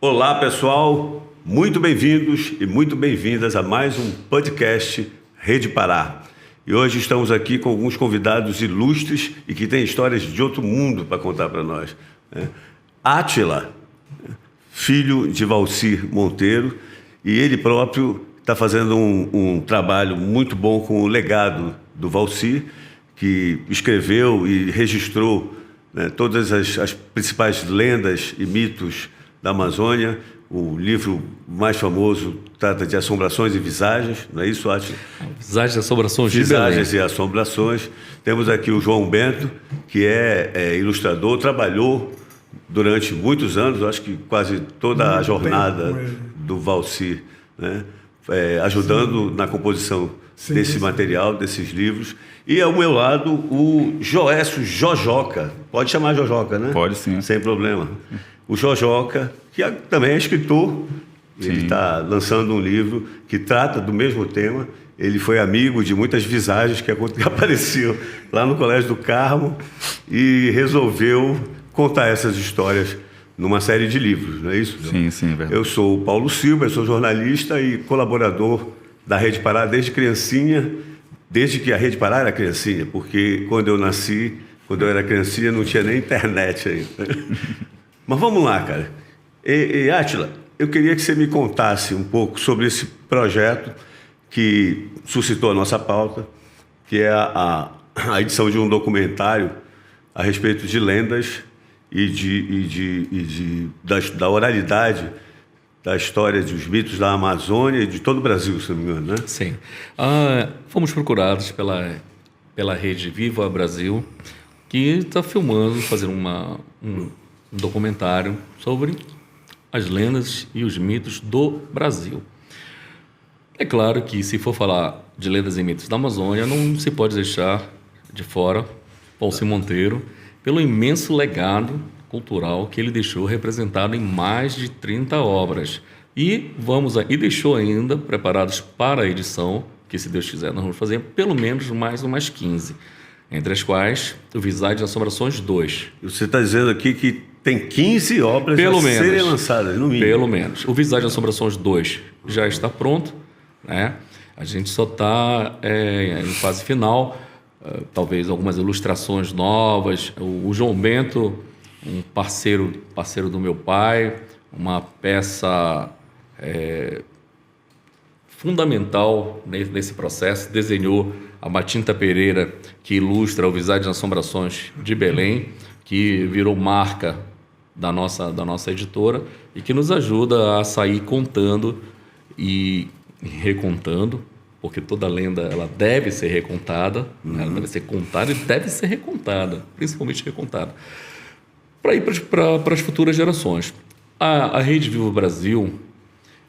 Olá, pessoal, muito bem-vindos e muito bem-vindas a mais um podcast Rede Pará. E hoje estamos aqui com alguns convidados ilustres e que têm histórias de outro mundo para contar para nós. Átila, filho de Valcir Monteiro, e ele próprio está fazendo um trabalho muito bom com o legado do Valcir, que escreveu e registrou, todas as principais lendas e mitos da Amazônia. O livro mais famoso trata de assombrações e visagens, não é isso, Átila? Visagens e assombrações de Belém. Visagens e assombrações. Temos aqui o João Bento, que é ilustrador, trabalhou durante muitos anos, acho que quase toda a jornada do Valcir, né? Ajudando na composição desse material, desses livros. E ao meu lado, o Joécio Jojoca. Pode chamar Jojoca, né? Pode, sim. Sem problema. O Jojoca, que também é escritor. Sim. Ele está lançando um livro que trata do mesmo tema. Ele foi amigo de muitas visagens que apareciam lá no Colégio do Carmo e resolveu contar essas histórias numa série de livros, não é isso? Sim, sim, é verdade. Eu sou o Paulo Silva, sou jornalista e colaborador da Rede Pará desde criancinha, desde que a Rede Pará era criancinha, porque quando eu nasci, quando eu era criancinha, não tinha nem internet ainda. Mas vamos lá, cara. Átila, eu queria que você me contasse um pouco sobre esse projeto que suscitou a nossa pauta, que é a edição de um documentário a respeito de lendas da oralidade da história dos mitos da Amazônia e de todo o Brasil, se não me engano, né? Sim. Fomos procurados pela Rede Viva Brasil, que está filmando, fazendo um documentário sobre as lendas e os mitos do Brasil. É claro que, se for falar de lendas e mitos da Amazônia, não se pode deixar de fora Valcir Monteiro, pelo imenso legado cultural que ele deixou, representado em mais de 30 obras. E deixou ainda preparados para a edição, que, se Deus quiser, nós vamos fazer pelo menos mais umas 15, entre as quais o Visagens e Assombrações 2. Você está dizendo aqui que tem 15 obras a serem lançadas, no mínimo. Pelo menos. O Visagens e Assombrações 2 já está pronto, né? A gente só está em fase final, talvez algumas ilustrações novas. O João Bento, um parceiro do meu pai, uma peça fundamental nesse processo, desenhou a Matinta Pereira, que ilustra o Visagens e Assombrações de Belém, que virou marca da nossa editora e que nos ajuda a sair contando e recontando, porque toda lenda ela deve ser recontada, né? Ela deve ser contada e deve ser recontada, principalmente recontada, para ir para as futuras gerações. A Rede Viva Brasil,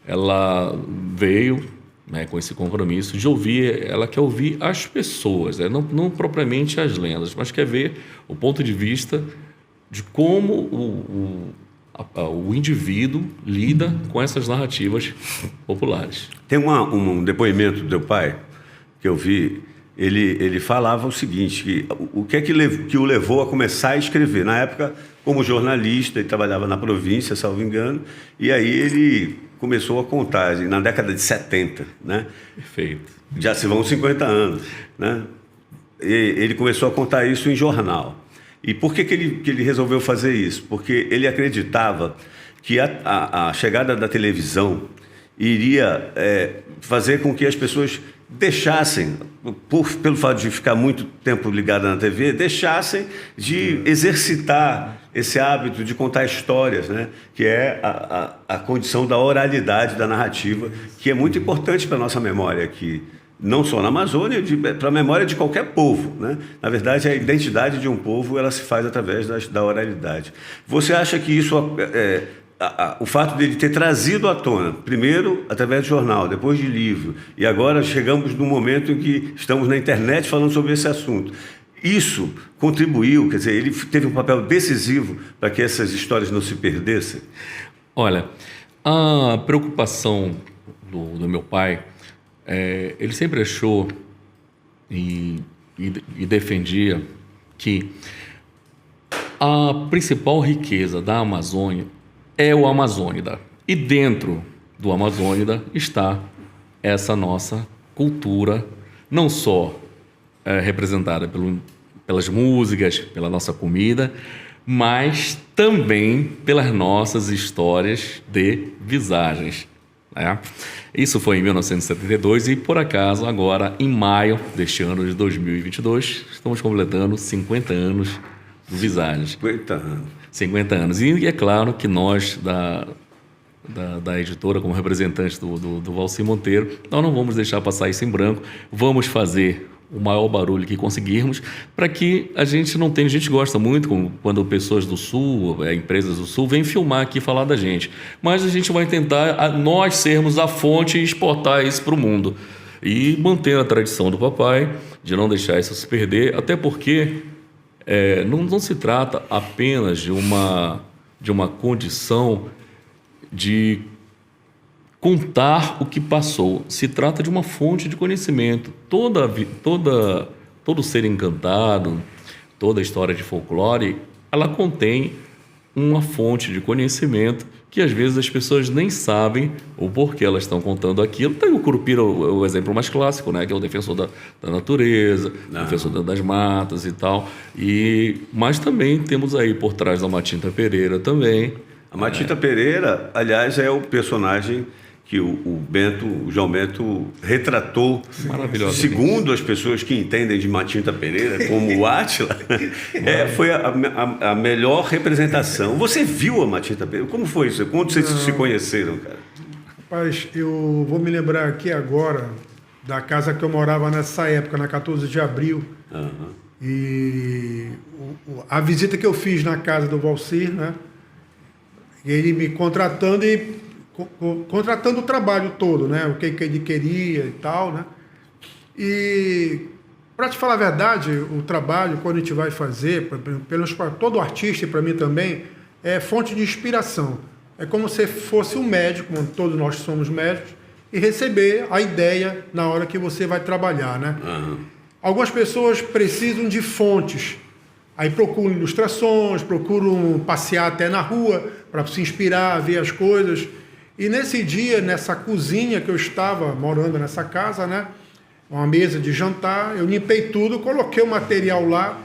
ela veio, né, com esse compromisso de ouvir, ela quer ouvir as pessoas, né? Não propriamente as lendas, mas quer ver o ponto de vista de como o indivíduo lida com essas narrativas populares. Tem um depoimento do teu pai que eu vi. Ele falava o seguinte, que o que é que o levou a começar a escrever? Na época, como jornalista, ele trabalhava na província, salvo engano, e aí ele começou a contar, na década de 70, né? Perfeito. Já se vão 50 anos, né? Ele começou a contar isso em jornal. E por que ele resolveu fazer isso? Porque ele acreditava que a chegada da televisão iria fazer com que as pessoas deixassem, pelo fato de ficar muito tempo ligada na TV, deixassem de exercitar esse hábito de contar histórias, né? Que é a condição da oralidade, da narrativa, que é muito importante para a nossa memória aqui, não só na Amazônia, para a memória de qualquer povo, né? Na verdade, a identidade de um povo ela se faz através da oralidade. Você acha que isso... o fato dele ter trazido à tona, primeiro através de jornal, depois de livro, e agora chegamos num momento em que estamos na internet falando sobre esse assunto, isso contribuiu, quer dizer, ele teve um papel decisivo para que essas histórias não se perdessem? Olha, a preocupação do meu pai, ele sempre achou e defendia que a principal riqueza da Amazônia é o Amazônida. E dentro do Amazônida está essa nossa cultura, não só representada pelas músicas, pela nossa comida, mas também pelas nossas histórias de visagens. Né? Isso foi em 1972 e, por acaso, agora, em maio deste ano de 2022, estamos completando 50 anos do Visagens. 50 anos. 50 anos. E é claro que nós, da editora, como representantes do Valci Monteiro, nós não vamos deixar passar isso em branco, vamos fazer o maior barulho que conseguirmos, para que a gente não tenha... A gente gosta muito quando pessoas do Sul, empresas do Sul, vêm filmar aqui e falar da gente. Mas a gente vai tentar nós sermos a fonte e exportar isso para o mundo. E manter a tradição do papai, de não deixar isso se perder, até porque não se trata apenas de uma condição de contar o que passou. Se trata de uma fonte de conhecimento. Todo ser encantado, toda história de folclore, ela contém uma fonte de conhecimento que às vezes as pessoas nem sabem o porquê elas estão contando aquilo. Tem o Curupira, o exemplo mais clássico, né? Que é o defensor da natureza, defensor das matas e tal. Mas também temos aí por trás da Matinta Pereira também. A Matinta Pereira, aliás, é o personagem que o João Bento retratou, segundo as pessoas que entendem de Matinta Pereira, como o Átila, foi a melhor representação. Você viu a Matinta Pereira? Como foi isso? Quando vocês se conheceram, cara? Rapaz, eu vou me lembrar aqui agora da casa que eu morava nessa época, na 14 de abril. E a visita que eu fiz na casa do Valcir, né? Ele me contratando o trabalho todo, né? O que ele queria e tal, né? E, para te falar a verdade, o trabalho, quando a gente vai fazer, para todo artista e para mim também, é fonte de inspiração. É como se fosse um médico, como todos nós somos médicos, e receber a ideia na hora que você vai trabalhar, né? Algumas pessoas precisam de fontes. Aí procuram ilustrações, procuram passear até na rua para se inspirar, ver as coisas. E nesse dia, nessa cozinha que eu estava morando nessa casa, né, uma mesa de jantar, eu limpei tudo, coloquei o material lá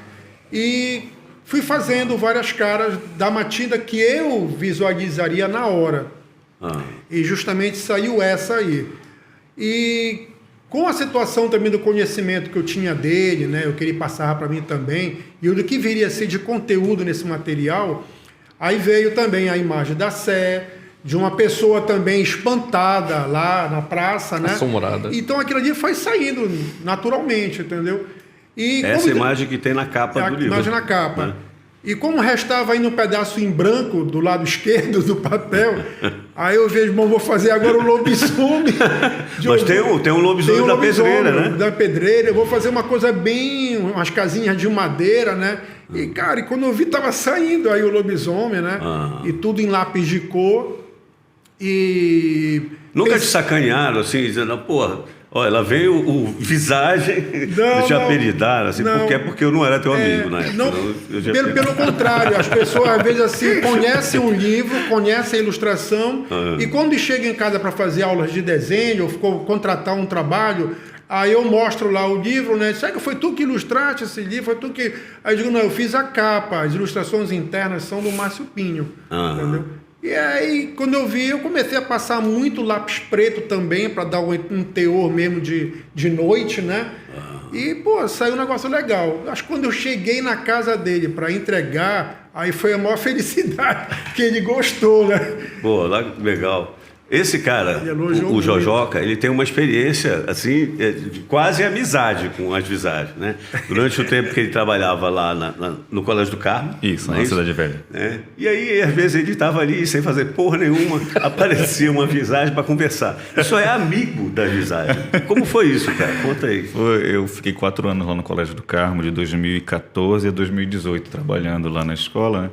e fui fazendo várias caras da Matinta que eu visualizaria na hora. E justamente saiu essa aí. E com a situação também do conhecimento que eu tinha dele, né, o que ele passava para mim também, e o do que viria a ser de conteúdo nesse material, aí veio também a imagem da Sé, de uma pessoa também espantada lá na praça, né? Assombrada. Então aquilo ali foi saindo naturalmente, entendeu? E essa imagem que tem na capa do livro. Imagem na capa. E como restava ainda um pedaço em branco do lado esquerdo do papel, aí eu vejo, bom, vou fazer agora o lobisomem. Mas tem um lobisomem da pedreira, né? Da pedreira, eu vou fazer uma coisa bem, umas casinhas de madeira, né? E, cara, quando eu vi, tava saindo aí o lobisomem, né? E tudo em lápis de cor. E... Nunca te sacanearam, assim, dizendo, porra, olha, lá veio o Visagem, te apelidaram, assim, porque eu não era teu amigo na época. Pelo contrário, as pessoas às vezes assim conhecem um livro, conhecem a ilustração, e quando chegam em casa para fazer aulas de desenho, ou contratar um trabalho, aí eu mostro lá o livro, né? Será que foi tu que ilustraste esse livro? Foi tu que... Aí eu digo, não, eu fiz a capa, as ilustrações internas são do Márcio Pinho, entendeu? E aí, quando eu vi, eu comecei a passar muito lápis preto também, para dar um teor mesmo de noite, né? E, pô, saiu um negócio legal. Acho que quando eu cheguei na casa dele para entregar, aí foi a maior felicidade, que ele gostou, né? Pô, legal. Esse cara, o Jojoca, ele tem uma experiência, assim, de quase amizade com as Visagens, né? Durante o tempo que ele trabalhava lá no Colégio do Carmo. Isso, na Cidade Velha. Né? E aí, às vezes, ele estava ali sem fazer porra nenhuma, aparecia uma Visagem para conversar. Isso é amigo da Visagem. Como foi isso, cara? Conta aí. Eu fiquei 4 anos lá no Colégio do Carmo, de 2014 a 2018, trabalhando lá na escola, né?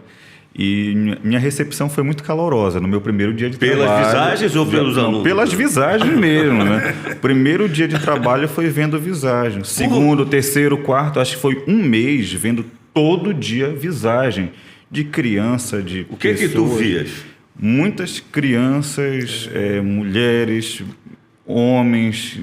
E minha recepção foi muito calorosa no meu primeiro dia de trabalho. Pelas Visagens ou pelos alunos? Pelas Visagens mesmo, né? Primeiro dia de trabalho foi vendo Visagem. Segundo, terceiro, quarto, acho que foi um mês vendo todo dia Visagem. De criança, de O que tu vias? muitas crianças, mulheres, homens,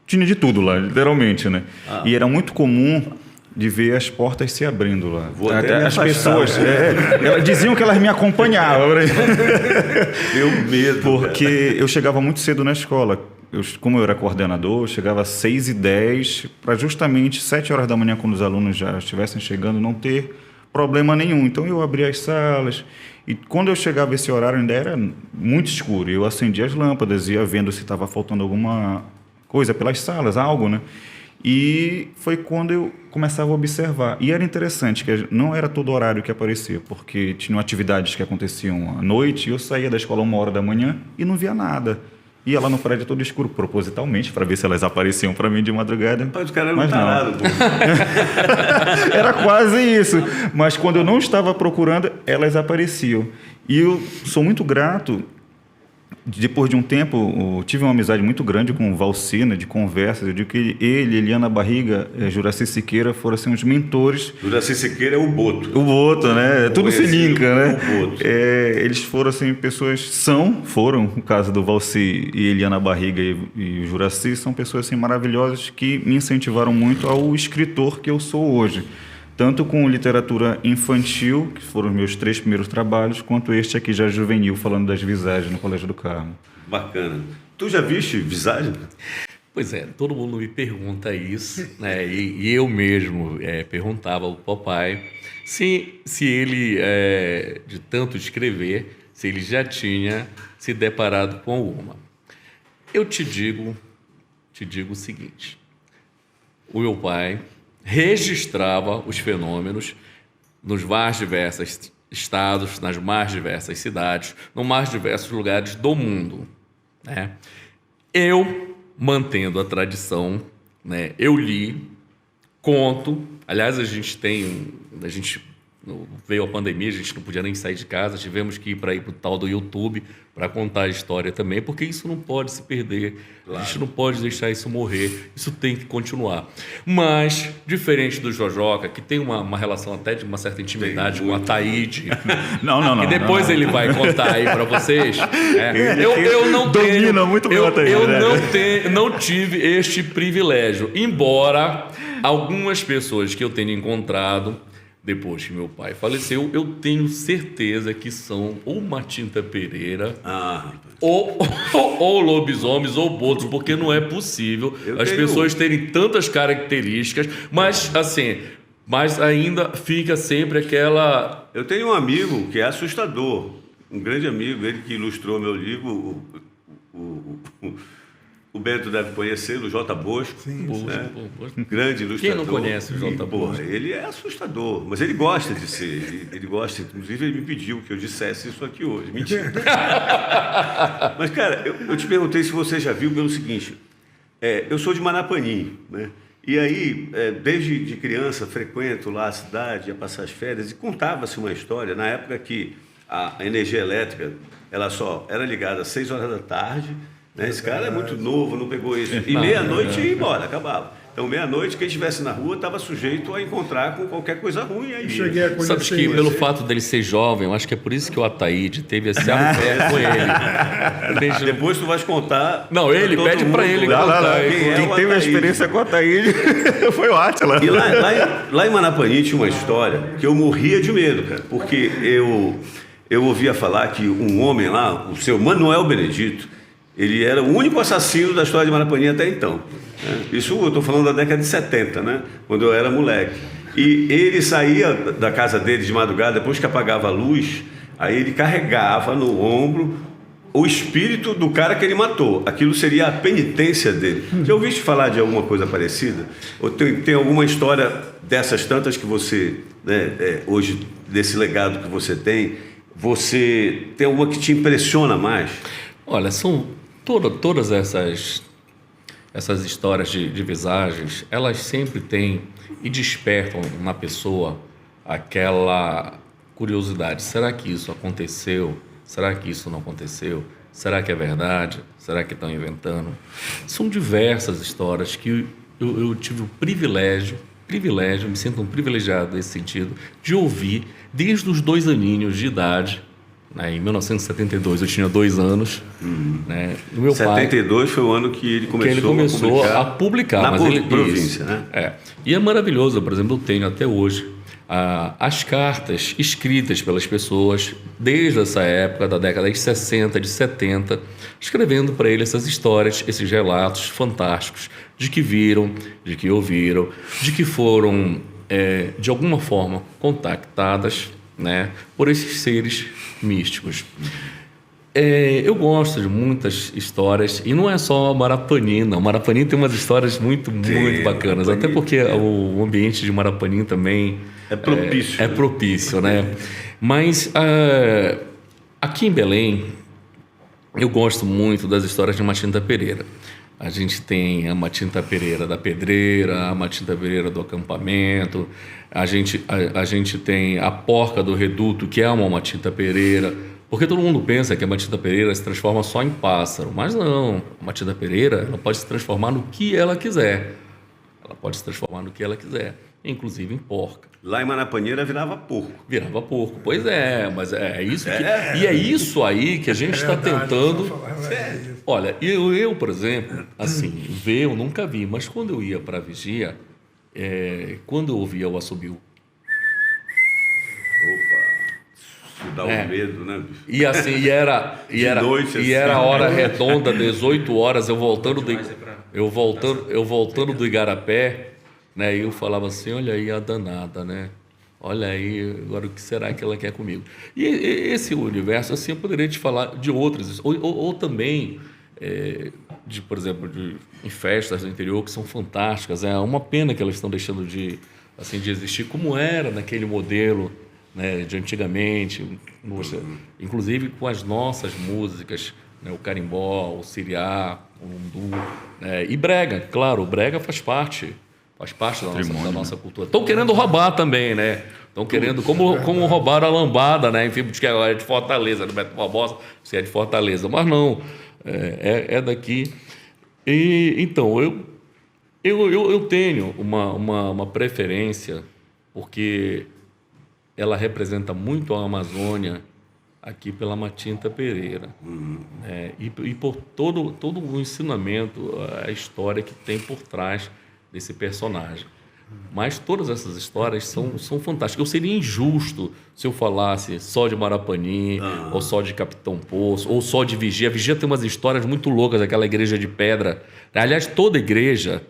tinha de tudo lá, literalmente, né? E era muito comum de ver as portas se abrindo lá. Vou até me as afastar, pessoas elas diziam que elas me acompanhavam. Deu medo. Porque eu chegava muito cedo na escola. Como eu era coordenador, eu chegava às 6h10 para justamente 7 horas da manhã, quando os alunos já estivessem chegando, não ter problema nenhum. Então eu abria as salas e quando eu chegava esse horário ainda era muito escuro. Eu acendia as lâmpadas, ia vendo se estava faltando alguma coisa pelas salas, algo, né? E foi quando eu começava a observar. E era interessante que não era todo horário que aparecia, porque tinham atividades que aconteciam à noite e eu saía da escola 1 hora da manhã e não via nada. Ia lá no prédio todo escuro, propositalmente, para ver se elas apareciam para mim de madrugada. Mas o cara era um tarado, pô. Era quase isso. Mas quando eu não estava procurando, elas apareciam. E eu sou muito grato. Depois de um tempo, eu tive uma amizade muito grande com o Valcina, de conversas. Eu digo que ele, Eliana Barriga, Juraci Siqueira foram assim, os mentores. Juraci Siqueira é o Boto. O Boto, né? Tudo se linka, né? O Boto. Eles foram assim, foram, no caso do Valci e Eliana Barriga e o Juraci, são pessoas assim, maravilhosas que me incentivaram muito ao escritor que eu sou hoje. Tanto com literatura infantil, que foram os meus 3 primeiros trabalhos, quanto este aqui já juvenil, falando das visagens no Colégio do Carmo. Bacana. Tu já viste visagem? Pois é, todo mundo me pergunta isso, né? E eu mesmo perguntava ao papai se ele, de tanto escrever, se ele já tinha se deparado com alguma. Eu te digo o seguinte: o meu pai registrava os fenômenos nos mais diversos estados, nas mais diversas cidades, nos mais diversos lugares do mundo, né? Eu, mantendo a tradição, né, eu li, conto. Aliás, veio a pandemia, a gente não podia nem sair de casa, tivemos que ir para o tal do YouTube para contar a história também, porque isso não pode se perder, claro. A gente não pode deixar isso morrer, isso tem que continuar. Mas, diferente do Jojoca, que tem uma relação até de uma certa intimidade com a Taíde, não, e depois ele vai contar aí para vocês, eu não domina muito bem a Taíde, eu não tive este privilégio, embora algumas pessoas que eu tenha encontrado depois que meu pai faleceu, eu tenho certeza que são ou Matinta Pereira, ou lobisomens, ou botos, porque não é possível pessoas terem tantas características, mas assim, mas ainda fica sempre aquela... Eu tenho um amigo que é assustador, um grande amigo, ele que ilustrou meu livro, o Bento deve conhecê-lo, o J. Bosco. Sim, né? Grande ilustrador. Quem não conhece o J. Bosco? Ele é assustador, mas ele gosta de ser. Ele gosta, inclusive ele me pediu que eu dissesse isso aqui hoje. Mentira. Mas, cara, eu te perguntei se você já viu pelo seguinte. Eu sou de Manapanim, né? E aí, desde de criança, frequento lá a cidade, ia passar as férias, e contava-se uma história, na época que a energia elétrica ela só era ligada às 6 horas da tarde. Né? Esse cara é muito novo, não pegou isso. E meia-noite ia embora, acabava. Então, meia-noite, quem estivesse na rua estava sujeito a encontrar com qualquer coisa ruim aí. Cheguei a conhecer. Sabe que pelo fato dele ser jovem, eu acho que é por isso que o Ataíde teve esse afeto com ele. Depois tu vais contar. Não, ele pede para ele contar. Quem teve a experiência com o Ataíde foi o Átila. E lá em Manapanim tinha uma história que eu morria de medo, cara, porque eu ouvia falar que um homem lá, o seu Manuel Benedito, ele era o único assassino da história de Manapanim até então. Né? Isso eu estou falando da década de 70, né? Quando eu era moleque. E ele saía da casa dele de madrugada, depois que apagava a luz, aí ele carregava no ombro o espírito do cara que ele matou. Aquilo seria a penitência dele. Já ouviste falar de alguma coisa parecida? Ou tem alguma história dessas tantas que você, né, hoje, desse legado que você tem alguma que te impressiona mais? Olha, são todas essas histórias de visagens, elas sempre têm e despertam na pessoa aquela curiosidade. Será que isso aconteceu? Será que isso não aconteceu? Será que é verdade? Será que estão inventando? São diversas histórias que eu tive o privilégio, me sinto um privilegiado nesse sentido, de ouvir desde os 2 aninhos de idade, né, em 1972. Eu tinha 2 anos. Né, e meu pai, 72 foi o ano que ele começou, a publicar. Na mas província, isso, né? E é maravilhoso, por exemplo, eu tenho até hoje as cartas escritas pelas pessoas desde essa época, da década de 60, de 70, escrevendo para ele essas histórias, esses relatos fantásticos de que viram, de que ouviram, de que foram, de alguma forma, contactadas, né, por esses seres místicos. Eu gosto de muitas histórias, e não é só a Marapanina. O Marapanim tem umas histórias muito bacanas, até porque o ambiente de Marapanim também é propício. É propício, né? Mas aqui em Belém, eu gosto muito das histórias de Matinta Pereira. A gente tem a Matinta Pereira da Pedreira, a Matinta Pereira do acampamento, a gente tem a Porca do Reduto, que é uma Matinta Pereira. Porque todo mundo pensa que a Matinta Pereira se transforma só em pássaro, mas não. A Matinta Pereira, ela pode se transformar no que ela quiser. Ela pode se transformar no que ela quiser, inclusive em porca. Lá em Manapaneira virava porco. Virava porco, pois é, mas é isso que... E é isso aí que a gente está tentando... Olha, eu, por exemplo, assim, ver eu nunca vi, mas quando eu ia para a vigia, quando eu ouvia o assobio, dá um medo, né, bicho? E assim, e era a hora redonda, 18 horas, eu voltando do Igarapé, né? E eu falava assim, olha aí a danada, né? Olha aí, agora o que será que ela quer comigo? E esse universo, assim, eu poderia te falar de outros, ou também, por exemplo, em festas do interior que são fantásticas. É uma pena que elas estão deixando de existir como era naquele modelo, né, de antigamente, inclusive com as nossas músicas, né, o carimbó, o siriá, o lundu, e brega, claro, o brega faz parte da nossa cultura. Estão querendo roubar também, né? Estão querendo, como roubaram a lambada, né? Enfim, porque é de Fortaleza, do Beto Barbosa, se é de Fortaleza, mas não, é daqui. E então eu tenho uma preferência, porque ela representa muito a Amazônia aqui pela Matinta Pereira, e por todo o ensinamento, a história que tem por trás desse personagem. Mas todas essas histórias são fantásticas. Eu seria injusto se eu falasse só de Marapanim, ou só de Capitão Poço, ou só de Vigia. A Vigia tem umas histórias muito loucas, aquela igreja de pedra. Aliás, toda igreja...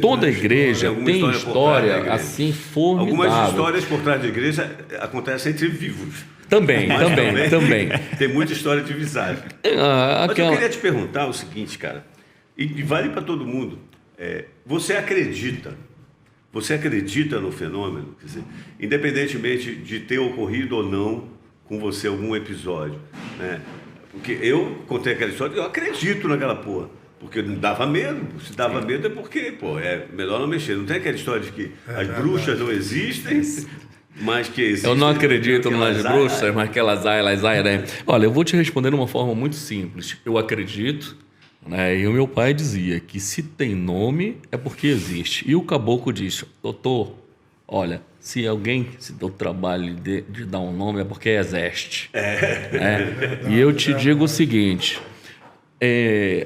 toda igreja tem história assim formidável. Algumas histórias por trás da igreja acontecem entre vivos. Também. Tem muita história de visagem. Mas eu queria te perguntar o seguinte, cara, e vale para todo mundo. Você acredita no fenômeno? Quer dizer, independentemente de ter ocorrido ou não com você algum episódio, né? Porque eu contei aquela história, eu acredito naquela porra. Porque não dava medo. Se dava medo é porque, é melhor não mexer. Não tem aquela história de que as bruxas não existem, mas que existem. Eu não acredito nas bruxas, mas que elas né? Olha, eu vou te responder de uma forma muito simples. Eu acredito, né? E o meu pai dizia que se tem nome é porque existe. E o caboclo diz, doutor, olha, se alguém se deu o trabalho de dar um nome é porque existe. E eu te digo o seguinte...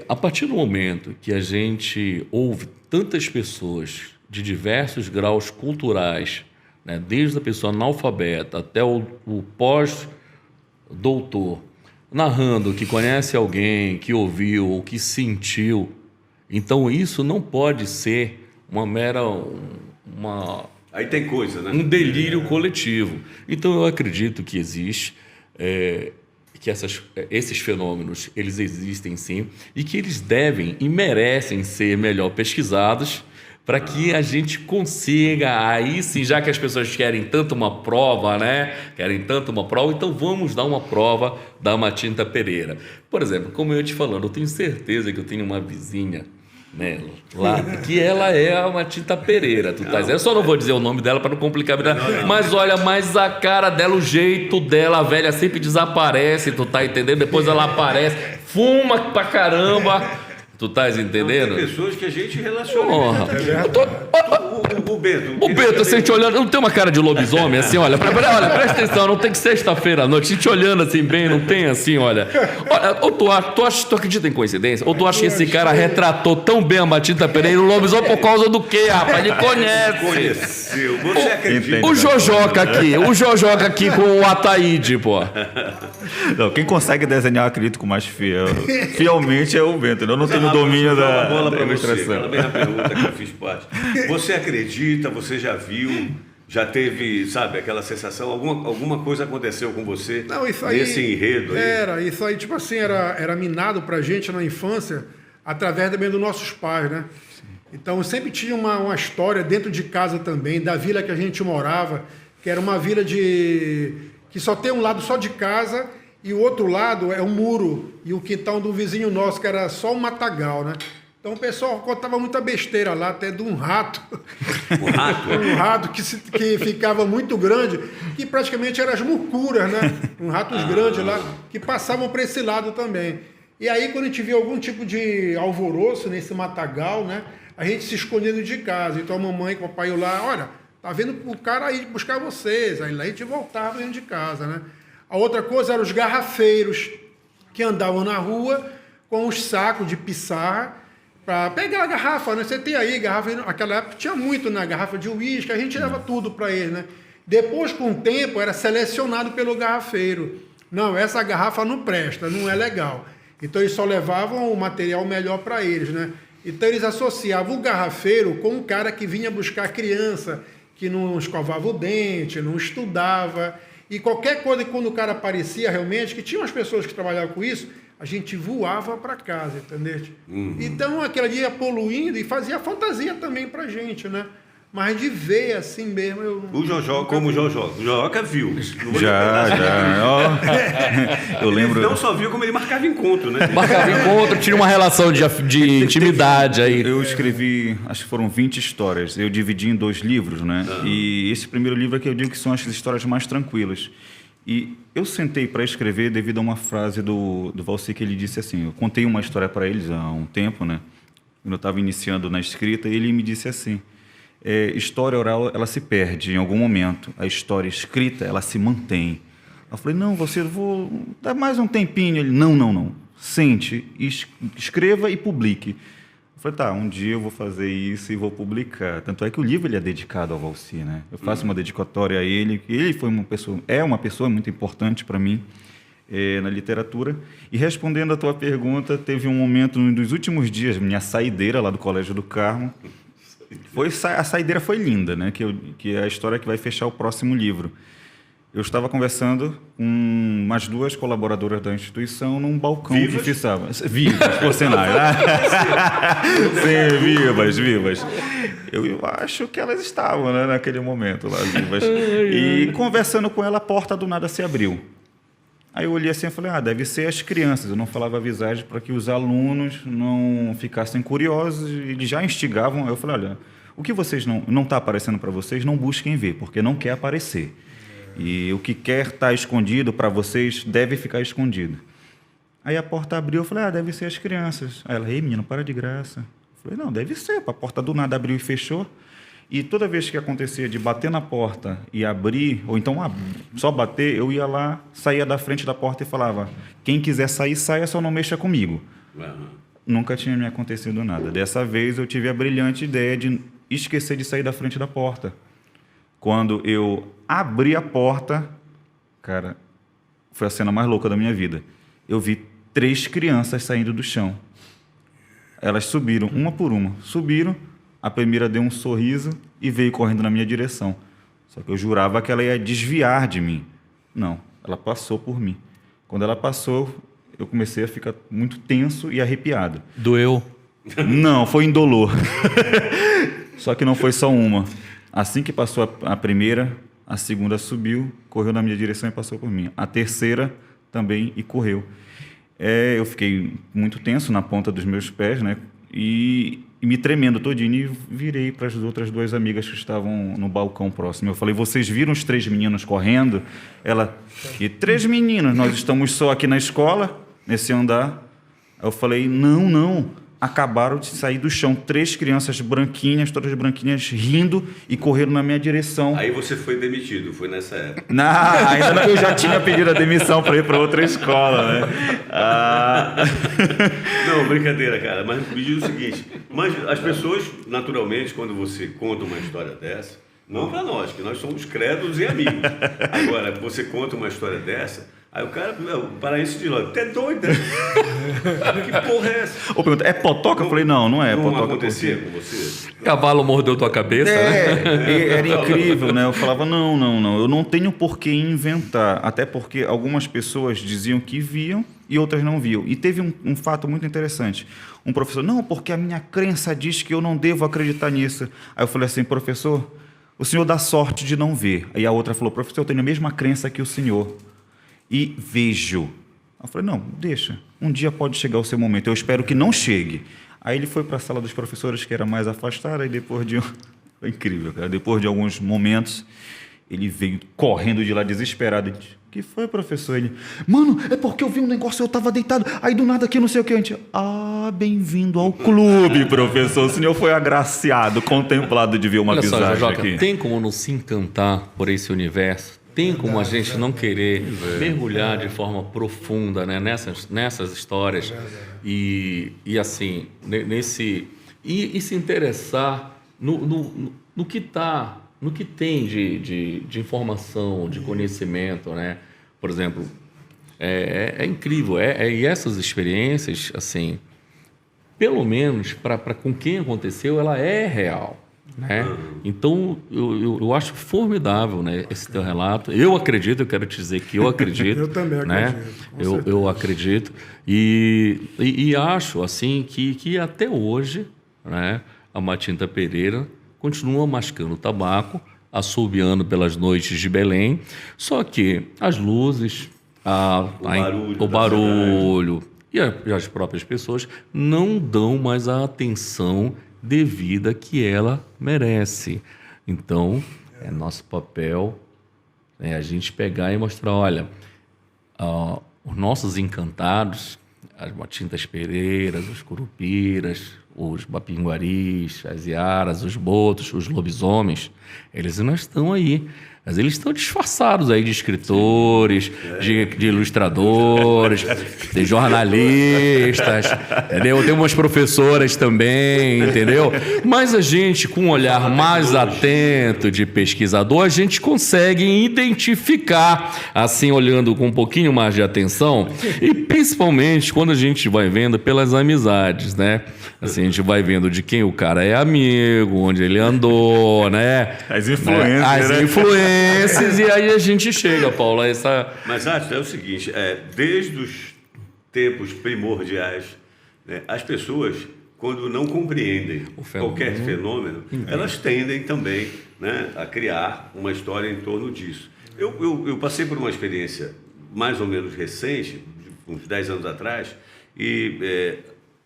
a partir do momento que a gente ouve tantas pessoas de diversos graus culturais, né, desde a pessoa analfabeta até o pós-doutor, narrando que conhece alguém, que ouviu ou que sentiu, então isso não pode ser uma mera... Aí tem coisa, né? Um delírio coletivo. Então eu acredito que existe... que esses fenômenos, eles existem sim, e que eles devem e merecem ser melhor pesquisados para que a gente consiga, aí sim, já que as pessoas querem tanto uma prova, né? Então vamos dar uma prova da Matinta Pereira. Por exemplo, como eu ia te falando, eu tenho certeza que eu tenho uma vizinha, né, lá, que ela é a Matinta Pereira. Eu só não vou dizer o nome dela para não complicar a vida. Mas olha, mais a cara dela, o jeito dela, a velha sempre desaparece, tu tá entendendo? Depois ela aparece, fuma pra caramba, Tu estás entendendo? Tem pessoas que a gente relaciona. Porra. O Bento. O Bento, assim, te olhando, não tem uma cara de lobisomem, assim, olha, olha, presta atenção, não tem que sexta-feira à noite, te olhando assim bem, não tem assim, olha. Ou tu acredita em coincidência? Ou tu acha que esse cara retratou tão bem a Matinta Pereira, o lobisomem por causa do quê, rapaz? Ele conhece. Conheceu. Você acredita? O Jojoca aqui com o Ataíde, pô. Não, quem consegue desenhar, acredito, com mais fielmente é o Bento. Eu não tenho domínio da ilustração. Aquela mesma pergunta que eu fiz parte. Você acredita, você já viu, já teve, sabe, aquela sensação, alguma coisa aconteceu com você nesse enredo aí? Isso aí, tipo assim, era minado pra gente na infância, através também dos nossos pais, né? Então, sempre tinha uma história dentro de casa também, da vila que a gente morava, que era uma vila que só tem um lado só de casa e o outro lado é um muro e o quintal do vizinho nosso, que era só um matagal, né? Então o pessoal contava muita besteira lá, até de um rato. Um rato? Um rato que ficava muito grande, que praticamente eram as mucuras, né? Um ratos grandes lá, que passavam para esse lado também. E aí, quando a gente via algum tipo de alvoroço nesse matagal, né? A gente se escondendo de casa. Então a mamãe com o papai lá, olha, tá vendo o cara aí buscar vocês. Aí lá a gente voltava dentro de casa, né? A outra coisa eram os garrafeiros, que andavam na rua com os sacos de pissarra, para pegar a garrafa, né? Você tem aí garrafa, naquela época tinha muito, né? Garrafa de uísque, a gente dava tudo para ele, né? Depois, com o tempo, era selecionado pelo garrafeiro. Não, essa garrafa não presta, não é legal. Então, eles só levavam o material melhor para eles, né? Então, eles associavam o garrafeiro com um cara que vinha buscar criança, que não escovava o dente, não estudava. E qualquer coisa, quando o cara aparecia realmente, que tinha umas pessoas que trabalhavam com isso, a gente voava para casa, entendeu? Então, aquele dia ia poluindo e fazia fantasia também pra gente, né? Mas de ver assim mesmo, eu... O Jojoca, como o Jojoca. O Jojoca viu. Já. Eu lembro... Ele não só viu, como ele marcava encontro, né? Marcava encontro, tinha uma relação de intimidade aí. Eu escrevi, acho que foram 20 histórias. Eu dividi em 2 livros, né? E esse primeiro livro é que eu digo que são as histórias mais tranquilas. E eu sentei para escrever devido a uma frase do Valci, que ele disse assim, eu contei uma história para eles há um tempo, né? Quando eu estava iniciando na escrita, e ele me disse assim, história oral, ela se perde em algum momento, a história escrita, ela se mantém. Eu falei, não, vou dar mais um tempinho. Ele, não, sente, escreva e publique. Eu falei, tá, um dia eu vou fazer isso e vou publicar. Tanto é que o livro ele é dedicado ao Valci, né? Eu faço uma dedicatória a ele, que ele foi uma pessoa muito importante para mim na literatura. E respondendo a tua pergunta, teve um momento, um dos últimos dias, minha saideira lá do Colégio do Carmo. A saideira foi linda, né? Que é a história que vai fechar o próximo livro. Eu estava conversando com umas 2 colaboradoras da instituição num balcão que ficava. Vivas, por sinal. Sim, vivas. Eu acho que elas estavam, né, naquele momento lá, vivas. E conversando com ela, a porta do nada se abriu. Aí eu olhei assim e falei, deve ser as crianças. Eu não falava a visagem para que os alunos não ficassem curiosos. Eles já instigavam. Aí eu falei, olha, o que vocês não está aparecendo para vocês, não busquem ver, porque não quer aparecer. E o que quer estar escondido para vocês deve ficar escondido. Aí a porta abriu, eu falei, deve ser as crianças. Aí ela, ei, menino, para de graça. Eu falei, não, deve ser. A porta do nada abriu e fechou. E toda vez que acontecia de bater na porta e abrir, ou então só bater, eu ia lá, saía da frente da porta e falava, quem quiser sair, saia, só não mexa comigo. Nunca tinha me acontecido nada. Dessa vez eu tive a brilhante ideia de esquecer de sair da frente da porta. Quando eu abri a porta, cara, foi a cena mais louca da minha vida. Eu vi 3 crianças saindo do chão. Elas subiram, uma por uma. Subiram, a primeira deu um sorriso e veio correndo na minha direção. Só que eu jurava que ela ia desviar de mim. Não, ela passou por mim. Quando ela passou, eu comecei a ficar muito tenso e arrepiado. Doeu? Não, foi indolor. Só que não foi só uma. Assim que passou a primeira, a segunda subiu, correu na minha direção e passou por mim. A terceira também e correu. Eu fiquei muito tenso na ponta dos meus pés, né? E me tremendo todinho, e virei para as outras 2 amigas que estavam no balcão próximo. Eu falei, vocês viram os 3 meninos correndo? Ela, que 3 meninos? Nós estamos só aqui na escola, nesse andar. Eu falei, não. acabaram de sair do chão. 3 crianças branquinhas, todas branquinhas, rindo e correram na minha direção. Aí você foi demitido, foi nessa época. Não, ainda não, eu já tinha pedido a demissão para ir para outra escola, né? Não, brincadeira, cara. Mas me diz o seguinte, mas as pessoas, naturalmente, quando você conta uma história dessa, não para nós, que nós somos crédulos e amigos. Agora, você conta uma história dessa, aí o cara, o paraense diz logo, é doido, né? Que porra é essa? Ou pergunta, é potoca? Eu falei, não é Não potoca. acontecia com você? Cavalo mordeu tua cabeça, né? Era incrível, né? Eu falava, não, eu não tenho por que inventar, até porque algumas pessoas diziam que viam e outras não viam. E teve um fato muito interessante. Um professor, não, porque a minha crença diz que eu não devo acreditar nisso. Aí eu falei assim, professor, o senhor dá sorte de não ver. Aí a outra falou, professor, eu tenho a mesma crença que o senhor e vejo. Eu falei, não, deixa, um dia pode chegar o seu momento, eu espero que não chegue. Aí ele foi para a sala dos professores, que era mais afastada, e depois de... Foi incrível, cara. Depois de alguns momentos, ele veio correndo de lá, desesperado. Ele disse, o que foi, professor? Ele, mano, é porque eu vi um negócio, eu estava deitado, aí do nada aqui, não sei o que. A gente, bem-vindo ao clube, professor. O senhor foi agraciado, contemplado de ver uma Olha só, visagem Jojoca, aqui. tem como não se encantar por esse universo? Tem como a gente não querer mergulhar de forma profunda, né, nessas histórias e assim, e se interessar no que tem de informação, de conhecimento, né? Por exemplo, é incrível, e essas experiências, assim, pelo menos para com quem aconteceu, ela é real. Né? Então, eu acho formidável, né, esse teu relato. Eu acredito, eu quero te dizer que eu acredito. Eu também acredito. Né? Eu acredito. E acho assim que até hoje, né, a Matinta Pereira continua mascando tabaco, assobiando pelas noites de Belém. Só que as luzes, o barulho e as próprias pessoas não dão mais a atenção devida que ela merece. Então, é nosso papel a gente pegar e mostrar, olha, os nossos encantados, as Matintas Pereiras, os Curupiras, os Bapinguaris, as Iaras, os Botos, os lobisomens, eles não estão aí. Mas eles estão disfarçados aí de escritores, de ilustradores, de jornalistas, entendeu? Tem umas professoras também, entendeu? Mas a gente, com um olhar mais atento de pesquisador, a gente consegue identificar, assim, olhando com um pouquinho mais de atenção, e principalmente quando a gente vai vendo pelas amizades, né? Assim, a gente vai vendo de quem o cara é amigo, onde ele andou, né? As influências, As né? influências, e aí a gente chega, Paulo, a essa... Mas acho é o seguinte, desde os tempos primordiais, né, as pessoas, quando não compreendem qualquer fenômeno, elas tendem também, né, a criar uma história em torno disso. Eu passei por uma experiência mais ou menos recente, uns 10 anos atrás, e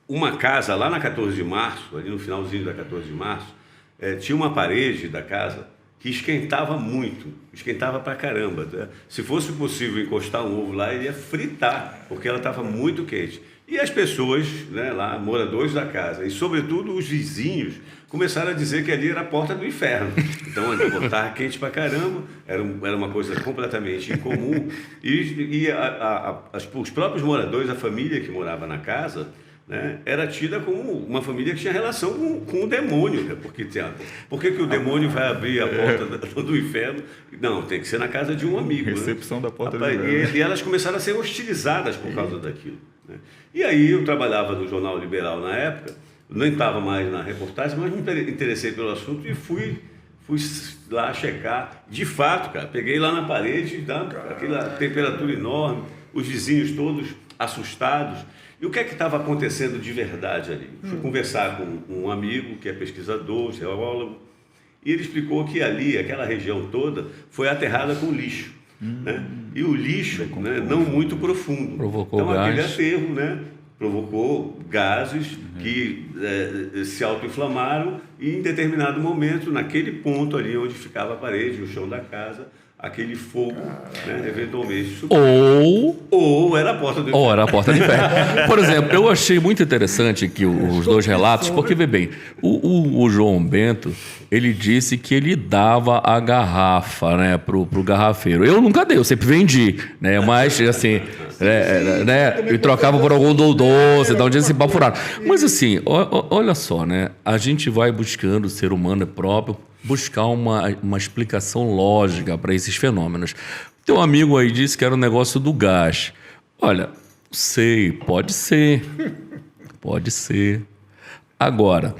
uma casa lá na 14 de março, ali no finalzinho da 14 de março, tinha uma parede da casa que esquentava muito, esquentava pra caramba. Se fosse possível encostar um ovo lá, ele ia fritar, porque ela estava muito quente. E as pessoas, né, lá, moradores da casa, e sobretudo os vizinhos, começaram a dizer que ali era a porta do inferno. Então, estava quente pra caramba, era uma coisa completamente incomum. E os próprios moradores, a família que morava na casa, né, era tida como uma família que tinha relação com o demônio, né? Por que o demônio vai abrir a porta do inferno? Não, tem que ser na casa de um amigo. Recepção, né? Da porta do inferno. E elas começaram a ser hostilizadas por causa daquilo, né? E aí eu trabalhava no Jornal Liberal na época, nem estava mais na reportagem, mas me interessei pelo assunto e fui lá checar. De fato, cara, peguei lá na parede, aquela temperatura enorme, os vizinhos todos assustados. E o que é que estava acontecendo de verdade ali? Fui conversar com um amigo que é pesquisador, geólogo, e ele explicou que ali, aquela região toda, foi aterrada com lixo. Né? E o lixo, né, não muito profundo. Provocou então, gás. aquele aterro, né, provocou gases que se autoinflamaram e, em determinado momento, naquele ponto ali onde ficava a parede, o chão da casa, aquele fogo, né, eventualmente. Ou era a porta do Ou era a porta de ferro. Por exemplo, eu achei muito interessante que os dois relatos, porque, vê bem, o João Bento, ele disse que ele dava a garrafa, né, pro garrafeiro. Eu nunca dei, eu sempre vendi, né, mas, assim, e trocava por algum doce, dá um dia esse papo furado. Mas, assim, olha só, né, a gente vai buscando, o ser humano próprio, buscar uma explicação lógica para esses fenômenos. Teu amigo aí disse que era um negócio do gás. Olha, sei, pode ser. Pode ser. Agora,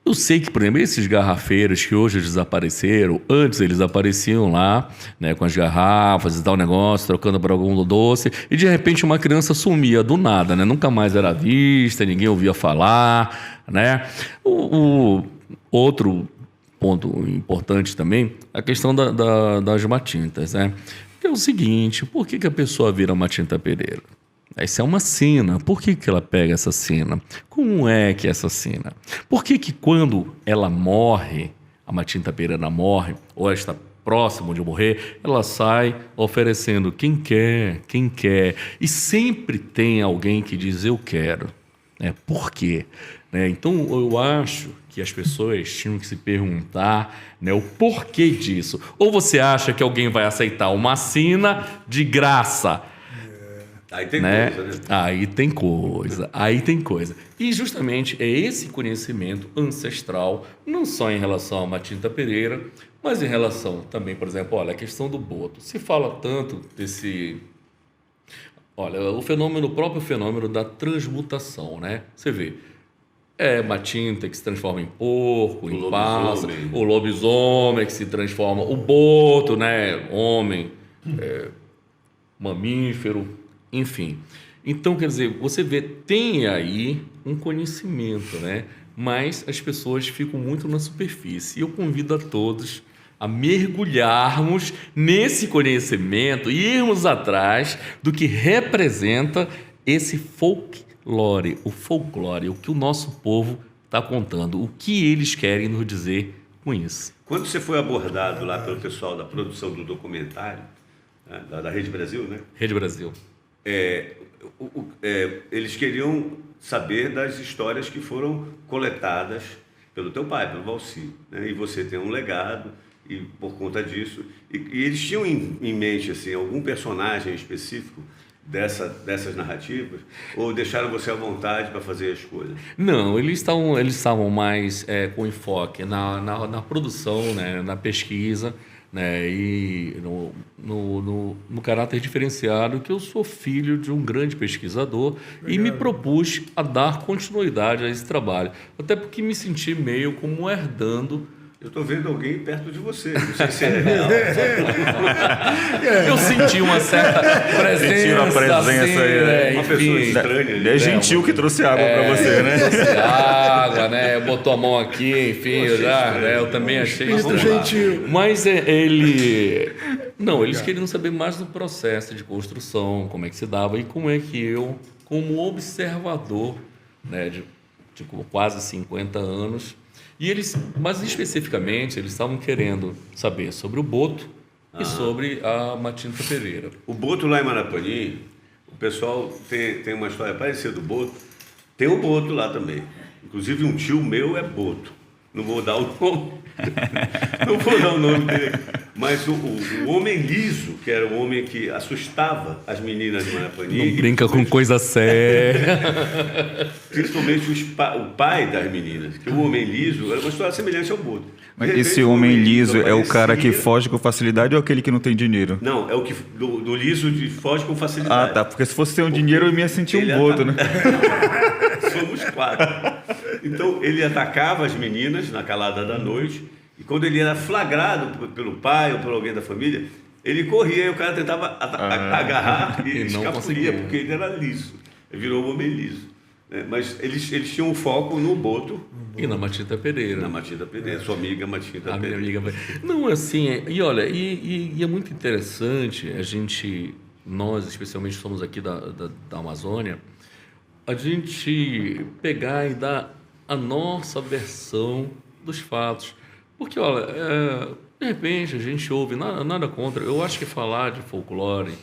eu sei que, por exemplo, esses garrafeiros que hoje desapareceram, antes eles apareciam lá, né, com as garrafas e tal negócio, trocando por algum doce, e de repente uma criança sumia do nada, né? Nunca mais era vista, ninguém ouvia falar, né? O outro ponto importante também, a questão das matintas, né? Que é o seguinte, por que a pessoa vira matinta pereira? Essa é uma sina. Por que ela pega essa sina? Como é que é essa sina? Por que quando ela morre, a matinta pereira morre, ou está próximo de morrer, ela sai oferecendo quem quer. E sempre tem alguém que diz eu quero. Por quê? Então, eu acho que as pessoas tinham que se perguntar, né, o porquê disso. Ou você acha que alguém vai aceitar uma sina de graça? Aí tem coisa, né? Aí tem coisa. E justamente é esse conhecimento ancestral, não só em relação a Matinta Pereira, mas em relação também, por exemplo, olha, a questão do boto. Se fala tanto desse... Olha, o próprio fenômeno da transmutação, né? Você vê, matinta que se transforma em porco, em pássaro, o lobisomem que se transforma, o boto, né? Homem, mamífero, enfim. Então, quer dizer, você vê, tem aí um conhecimento, né? Mas as pessoas ficam muito na superfície. E eu convido a todos a mergulharmos nesse conhecimento e irmos atrás do que representa esse folclore, o que o nosso povo está contando, o que eles querem nos dizer com isso. Quando você foi abordado lá pelo pessoal da produção do documentário, né, da Rede Brasil, né? Rede Brasil. Eles queriam saber das histórias que foram coletadas pelo teu pai, pelo Valci, né? E você tem um legado, e por conta disso... E eles tinham em mente assim, algum personagem específico dessas narrativas? Ou deixaram você à vontade para fazer as coisas? Não, eles estavam mais com enfoque na produção, né, na pesquisa, né, e no caráter diferenciado, que eu sou filho de um grande pesquisador. Obrigado. E me propus a dar continuidade a esse trabalho, até porque me senti meio como herdando. Eu estou vendo alguém perto de você, não sei se é real. Eu senti uma certa presença. Sentiu a presença assim, aí, né? Uma pessoa estranha. É gentil que trouxe água para você, né? Trouxe água, né? Botou a mão aqui, enfim, eu também achei gentil. Mas eles queriam saber mais do processo de construção, como é que se dava e como é que eu, como observador, né, de quase 50 anos, mas especificamente, eles estavam querendo saber sobre o boto e sobre a Matinta Pereira. O boto lá em Marapani, o pessoal tem uma história parecida do boto. Tem o boto lá também. Inclusive um tio meu é boto. Não vou dar o nome. Não vou dar o nome dele. Mas o homem liso, que era o homem que assustava as meninas de Marapani. Não brinca com coisa séria. Principalmente o pai das meninas. Que o homem liso era uma história semelhante ao boto. Mas esse homem liso é o cara que foge com facilidade ou aquele que não tem dinheiro? Não, é o que do liso de foge com facilidade. Ah, tá. Porque se fosse ter um dinheiro, eu ia sentir um boto, né? Somos 4. Então, ele atacava as meninas na calada da noite, e quando ele era flagrado pelo pai ou por alguém da família, ele corria e o cara tentava agarrar e escapulia, porque ele era liso. Ele virou um homem liso. Mas eles tinham um foco no boto. E na Matinta Pereira. Na Matinta Pereira, sua amiga Matinta Pereira. Minha amiga. Não, assim, e olha, e é muito interessante, nós especialmente somos aqui da Amazônia, a gente pegar e dar a nossa versão dos fatos. Porque, olha, de repente a gente ouve, nada contra. Eu acho que falar de folclore,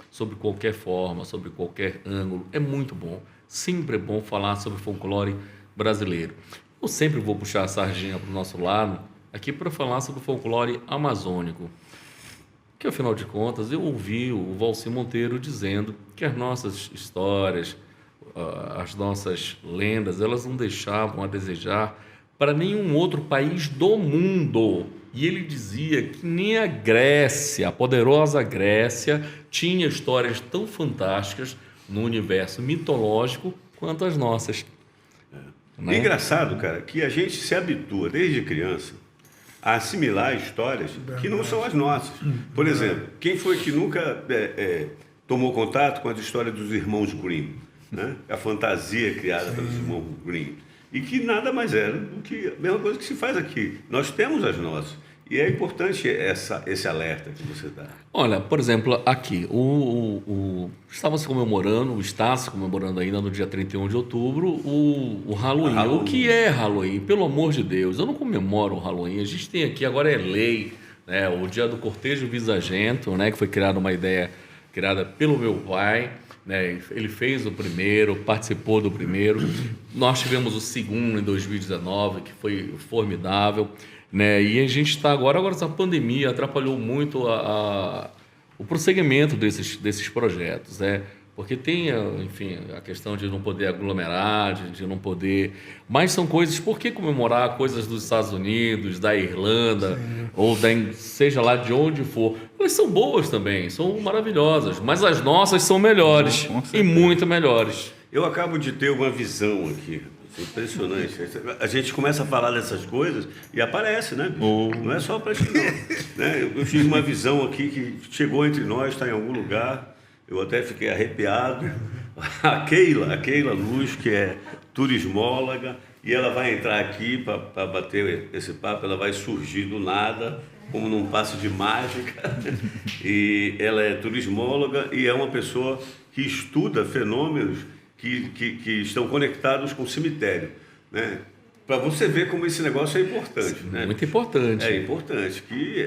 sobre qualquer forma, sobre qualquer ângulo, é muito bom. Sempre é bom falar sobre folclore brasileiro. Eu sempre vou puxar a sardinha para o nosso lado, aqui para falar sobre o folclore amazônico. Que, afinal de contas, eu ouvi o Valci Monteiro dizendo que as nossas histórias, as nossas lendas, elas não deixavam a desejar para nenhum outro país do mundo. E ele dizia que nem a Grécia, a poderosa Grécia, tinha histórias tão fantásticas no universo mitológico quanto as nossas. É engraçado, cara, que a gente se habitua desde criança a assimilar histórias que não são as nossas. Por exemplo, quem foi que nunca tomou contato com as histórias dos irmãos Grimm, né? A fantasia criada pelos irmãos Grimm. E que nada mais era do que a mesma coisa que se faz aqui. Nós temos as nossas. E é importante esse alerta que você dá. Olha, por exemplo, aqui, está se comemorando ainda no dia 31 de outubro o Halloween. O que é Halloween? Pelo amor de Deus, eu não comemoro o Halloween. A gente tem aqui, agora é lei, né, o dia do cortejo visagento, né, que foi criada uma ideia criada pelo meu pai. Né, ele fez o primeiro, participou do primeiro. Nós tivemos o segundo em 2019, que foi formidável. Né? E a gente está agora essa pandemia atrapalhou muito o prosseguimento desses projetos, né? Porque tem, enfim, a questão de não poder aglomerar, de não poder... Mas são coisas... Por que comemorar coisas dos Estados Unidos, da Irlanda, ou seja lá de onde for? Elas são boas também, são maravilhosas, mas as nossas são melhores, e muito melhores. Eu acabo de ter uma visão aqui. Impressionante. A gente começa a falar dessas coisas e aparece, né? Não é só para ti, não. Né? Eu tive uma visão aqui que chegou entre nós, está em algum lugar. Eu até fiquei arrepiado. A Keila Luz, que é turismóloga, e ela vai entrar aqui para bater esse papo. Ela vai surgir do nada, como num passo de mágica. E ela é turismóloga e é uma pessoa que estuda fenômenos que estão conectados com o cemitério, né? Para você ver como esse negócio é importante. Sim, né? Muito importante. É importante, que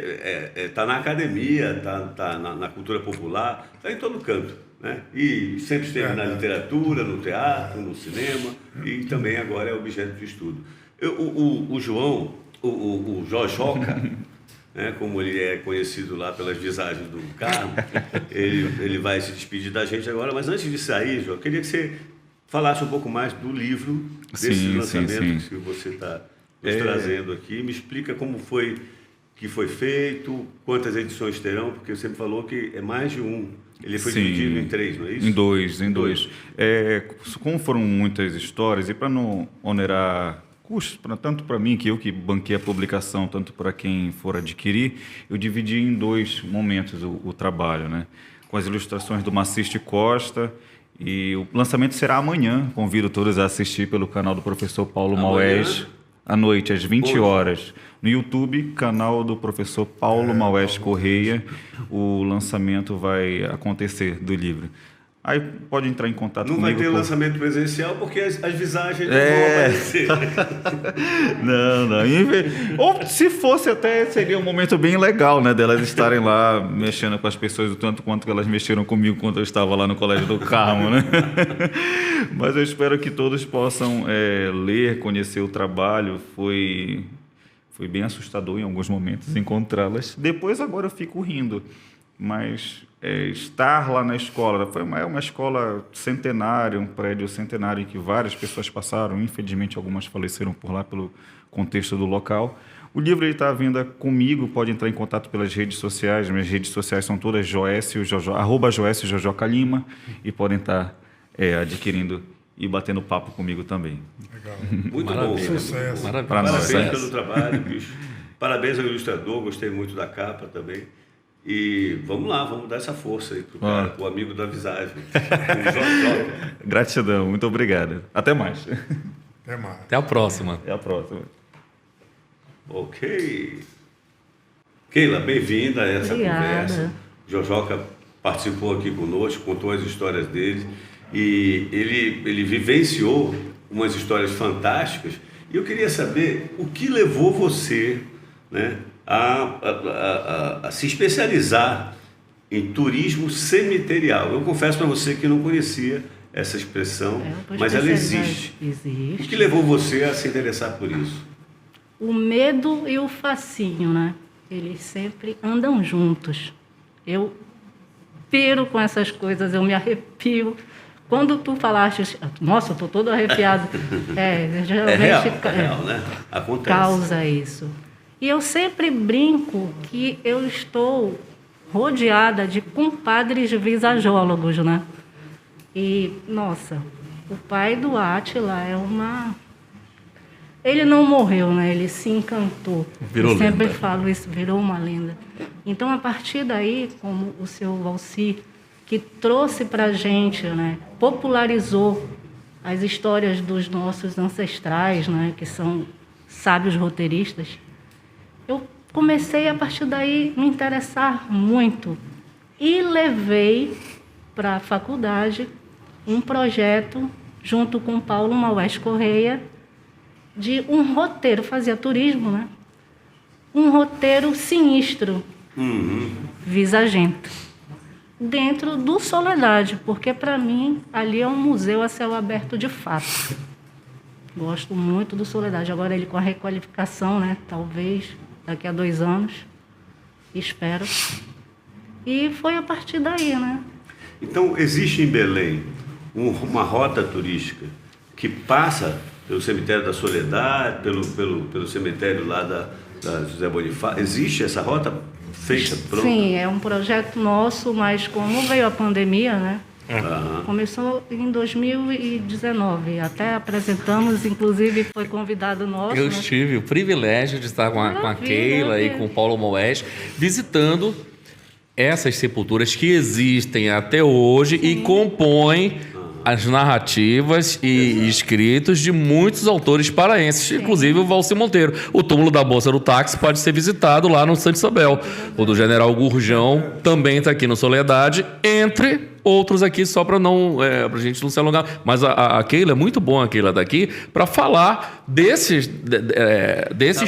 está na academia, está na cultura popular, está em todo canto. Né? E sempre esteve na literatura, no teatro, no cinema, e também agora é objeto de estudo. O João, o Jojoca, né, como ele é conhecido lá pelas visagens do carro, ele vai se despedir da gente agora, mas antes de sair, João, eu queria que você falasse um pouco mais do livro, desse lançamento que você está nos trazendo aqui. Me explica como foi que foi feito, quantas edições terão, porque você me falou que é mais de um. Ele foi dividido em 3, não é isso? Em dois. Como foram muitas histórias, e para não onerar custos, tanto para mim, que eu que banquei a publicação, tanto para quem for adquirir, eu dividi em 2 momentos o trabalho, né? Com as ilustrações do Maciste Costa, e o lançamento será amanhã. Convido todos a assistir pelo canal do professor Paulo Maués, à noite, às 20 horas. No YouTube, canal do professor Paulo Maués Correia, o lançamento vai acontecer do livro. Aí pode entrar em contato comigo. Não vai ter lançamento presencial porque as visagens não vão aparecer. Não. Ou se fosse até, seria um momento bem legal, né? Delas estarem lá mexendo com as pessoas, o tanto quanto elas mexeram comigo quando eu estava lá no Colégio do Carmo, né? Mas eu espero que todos possam ler, conhecer o trabalho. Foi bem assustador em alguns momentos encontrá-las. Depois agora eu fico rindo. Mas estar lá na escola, foi uma escola centenária, um prédio centenário em que várias pessoas passaram, infelizmente algumas faleceram por lá pelo contexto do local. O livro está à venda comigo, pode entrar em contato pelas redes sociais, minhas redes sociais são todas @Joécio Lima, e podem estar adquirindo e batendo papo comigo também. Legal. Muito bom. Sucesso. Parabéns pelo trabalho, bicho. Parabéns ao ilustrador, gostei muito da capa também. E vamos lá, vamos dar essa força aí pro amigo da visagem. Gratidão, muito obrigado. Até mais. Até mais. Até a próxima. Até a próxima. Ok. Keila, bem-vinda a essa conversa. Jojoca participou aqui conosco, contou as histórias dele. E ele vivenciou umas histórias fantásticas. E eu queria saber o que levou você, né, a se especializar em turismo cemiterial. Eu confesso para você que não conhecia essa expressão, mas ela existe. Existe. O que levou você a se interessar por isso? O medo e o fascínio, né? Eles sempre andam juntos. Eu piro com essas coisas, eu me arrepio. Quando tu falaste, nossa, eu estou todo arrepiado. Geralmente É real, né? Acontece. causa isso. E eu sempre brinco que eu estou rodeada de compadres visagólogos, né? E, nossa, o pai do Átila é uma... Ele não morreu, né? Ele se encantou. Virou eu sempre lenda. falo isso, virou uma lenda. Então, a partir daí, como o seu Valci, que trouxe para a gente, né? Popularizou as histórias dos nossos ancestrais, né? Que são sábios roteiristas, eu comecei, a partir daí, me interessar muito. E levei para a faculdade um projeto, junto com Paulo Maués Correia, de um roteiro, fazia turismo, né? Um roteiro sinistro, visagento, dentro do Soledade, porque para mim ali é um museu a céu aberto de fato. Gosto muito do Soledade. Agora ele com a requalificação, né? Talvez daqui a 2 anos, espero. E foi a partir daí, né? Então, existe em Belém uma rota turística que passa pelo cemitério da Soledade, pelo cemitério lá da José Bonifácio. Existe essa rota feita, pronta? Sim, é um projeto nosso, mas como veio a pandemia, né? Aham. Começou em 2019, até apresentamos, inclusive foi convidado nosso. Eu né? tive o privilégio de estar com a Maravilha, Keila e né? com o Paulo Moés, visitando essas sepulturas que existem até hoje e compõem as narrativas e escritos de muitos autores paraenses, inclusive o Valci Monteiro. O túmulo da Moça do Táxi pode ser visitado lá no Santa Isabel. O do General Gurjão também está aqui no Soledade, entre outros aqui, só para não pra gente não se alongar. Mas a Keila, é muito bom a Keila daqui, para falar desses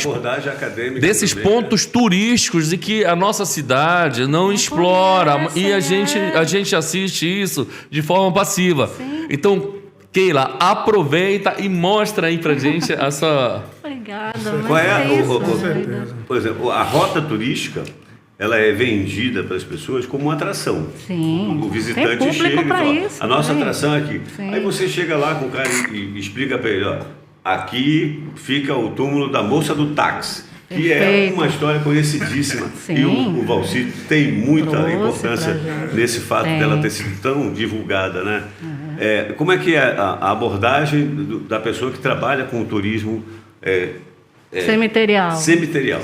Abordagem acadêmica desses também, pontos turísticos e que a nossa cidade não explora conhece, e a gente assiste isso de forma passiva. Sim. Então, Keila, aproveita e mostra aí pra gente essa... Obrigada. Qual mas é isso, Com certeza. Por exemplo, a rota turística, ela é vendida para as pessoas como uma atração. Sim. O visitante Tem público chega e pra fala, isso, a nossa tem. atração é aqui. Sim. Aí você chega lá com o cara e explica para ele, ó, aqui fica o túmulo da Moça do Táxi, que é Perfeito. uma história conhecidíssima. Sim. E o Valci tem muita Trouxe importância pra gente. nesse fato Tem. dela ter sido tão divulgada, né? Como é que é a abordagem da pessoa que trabalha com o turismo Cemiterial. cemiterial?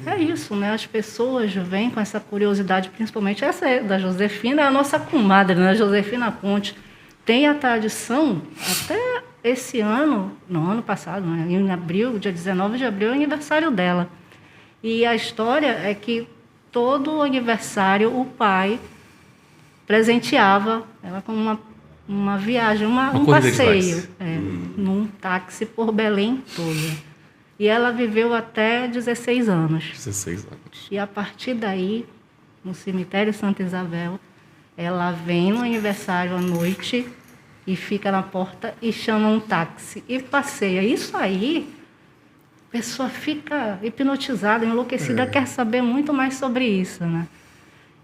É isso, né? As pessoas vêm com essa curiosidade, principalmente essa da Josefina, é a nossa comadre, né? Josefina Conte. Tem a tradição, até esse ano, no ano passado, né? Em abril, dia 19 de abril, é o aniversário dela. E a história é que todo aniversário o pai presenteava ela com uma viagem, um corrida de passeio, táxi. num táxi por Belém toda. E ela viveu até 16 anos. 16 anos. E a partir daí, no cemitério Santa Isabel, ela vem no aniversário à noite e fica na porta e chama um táxi e passeia. Isso aí, a pessoa fica hipnotizada, enlouquecida, quer saber muito mais sobre isso, né?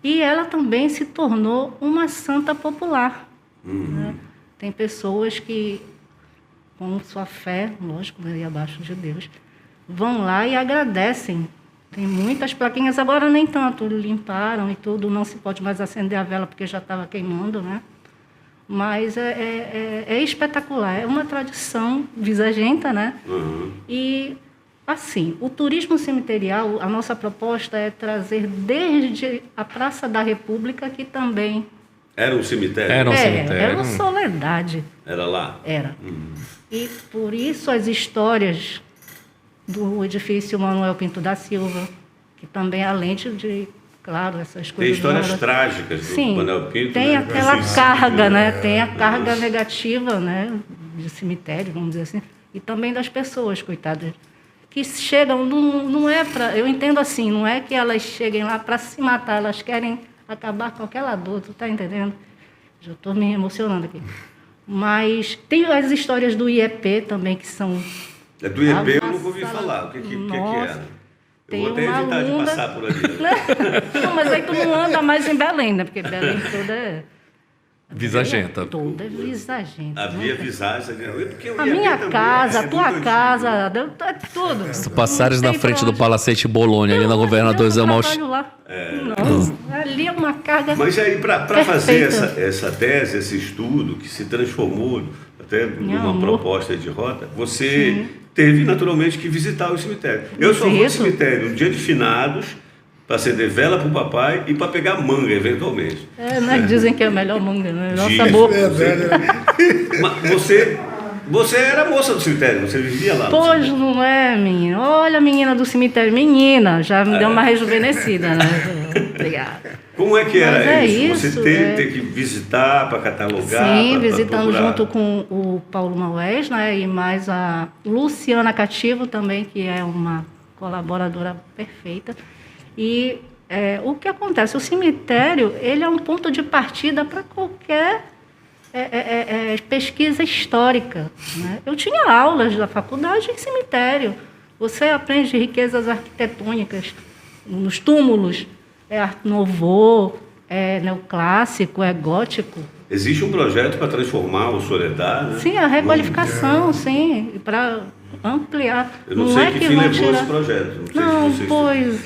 E ela também se tornou uma santa popular. Né? Tem pessoas que, com sua fé, lógico, ali abaixo de Deus, vão lá e agradecem. Tem muitas plaquinhas, agora nem tanto, limparam e tudo, não se pode mais acender a vela porque já estava queimando, né? Mas é espetacular, é uma tradição visagenta, né? E, assim, o turismo cemiterial, a nossa proposta é trazer desde a Praça da República, que também... Era um cemitério? Era um cemitério. Era uma Soledade. Era lá? Era. E por isso as histórias do edifício Manuel Pinto da Silva, que também, além de, claro, essas Tem coisas... histórias novas. trágicas do Sim, Manuel Pinto. tem né? aquela Sim. carga, né? Tem a carga negativa, né? De cemitério, vamos dizer assim. E também das pessoas, coitadas. que chegam, não é para... Eu entendo assim, não é que elas cheguem lá para se matar, elas querem acabar com aquela dor, tu tá entendendo? Já estou me emocionando aqui. Mas tem as histórias do IEP também, que são... Do IEP eu nunca ouvi falar. O que era? Eu vou até evitar de passar por ali. Não, mas aí tu não anda mais em Belém, né? Porque Belém toda é... Visagenta. Toda é visagenta. Havia visagem. A minha casa, a tua casa, é tudo. Se tu passares na frente do Palacete Bolonha, ali na Governador Zé Maus... Não, ali é uma carga. Mas aí, para fazer essa tese, esse estudo, que se transformou até numa proposta de rota, você teve naturalmente que visitar o cemitério. Eu só vou ao cemitério no dia de finados, para acender vela para o papai e para pegar manga, eventualmente. Dizem que é a melhor manga, né? Melhor sabor. Mas você era moça do cemitério, você vivia lá? Pois não é, menina. Olha a menina do cemitério. Menina, já me deu uma rejuvenescida, né? Obrigada. Como é que era isso? Você ter que visitar para catalogar? Sim, visitando junto com o Paulo Maués, né? E mais a Luciana Cativo também, que é uma colaboradora perfeita. E o que acontece? O cemitério, ele é um ponto de partida para qualquer pesquisa histórica, né? Eu tinha aulas da faculdade em cemitério. Você aprende riquezas arquitetônicas nos túmulos, Art Nouveau, neoclássico, gótico. Existe um projeto para transformar o Soledad, né? Sim, a requalificação, sim, para ampliar. Eu não sei é que que fim vão levou tirar... esse projeto. Não, pois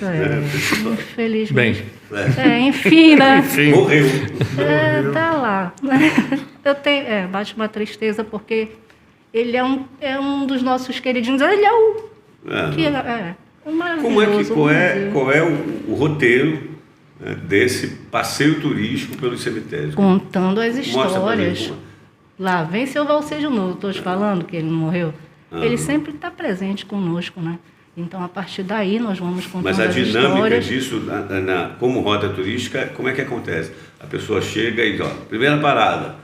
infelizmente. Bem, Enfim, né? Morreu. Tá lá. Eu tenho, bate uma tristeza porque ele é um dos nossos queridinhos. Ele é o maravilhoso. Qual é o roteiro, né, desse passeio turístico pelos cemitérios? Contando as Mostra pra histórias. gente, Lá vem seu Valcer de novo. Estou te falando que ele não morreu. Ele sempre está presente conosco, né? Então, a partir daí, nós vamos contando Mas a as dinâmica histórias. disso, como rota turística, como é que acontece? A pessoa chega e, primeira parada,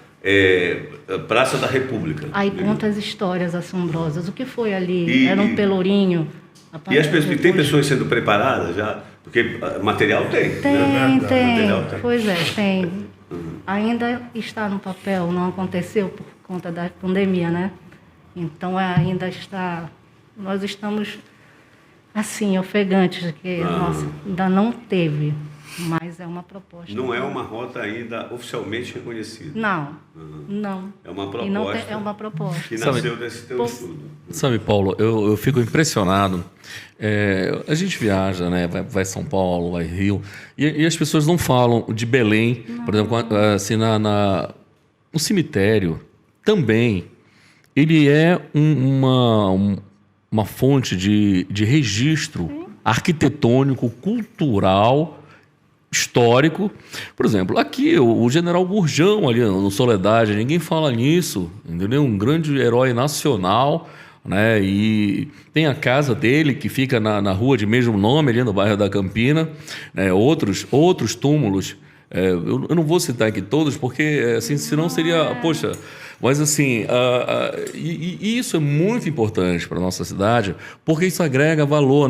Praça da República. Aí conta as histórias assombrosas. O que foi ali? Era um pelourinho. E as pessoas, tem pessoas sendo preparadas já? Porque material tem. Tem, né? tem. Material tem. Pois tem. Ainda está no papel, não aconteceu por conta da pandemia, né? Então, ainda está... Nós estamos, assim, ofegantes, que, nossa, ainda não teve, mas é uma proposta. Não é uma rota ainda oficialmente reconhecida. Não. É uma proposta. E não é uma proposta. Que nasceu desse teu estudo. Sabe, Paulo, eu fico impressionado. A gente viaja, né? Vai São Paulo, vai Rio, e as pessoas não falam de Belém. Por exemplo, assim, no cemitério também. Ele é uma fonte de registro arquitetônico, cultural, histórico. Por exemplo, aqui o General Gurjão, ali no Soledade, ninguém fala nisso, entendeu? Um grande herói nacional, né? E tem a casa dele que fica na rua de mesmo nome, ali no bairro da Campina, né? Outros túmulos. Eu não vou citar aqui todos, porque assim, senão seria... Poxa, mas assim, e isso é muito importante para a nossa cidade, porque isso agrega valor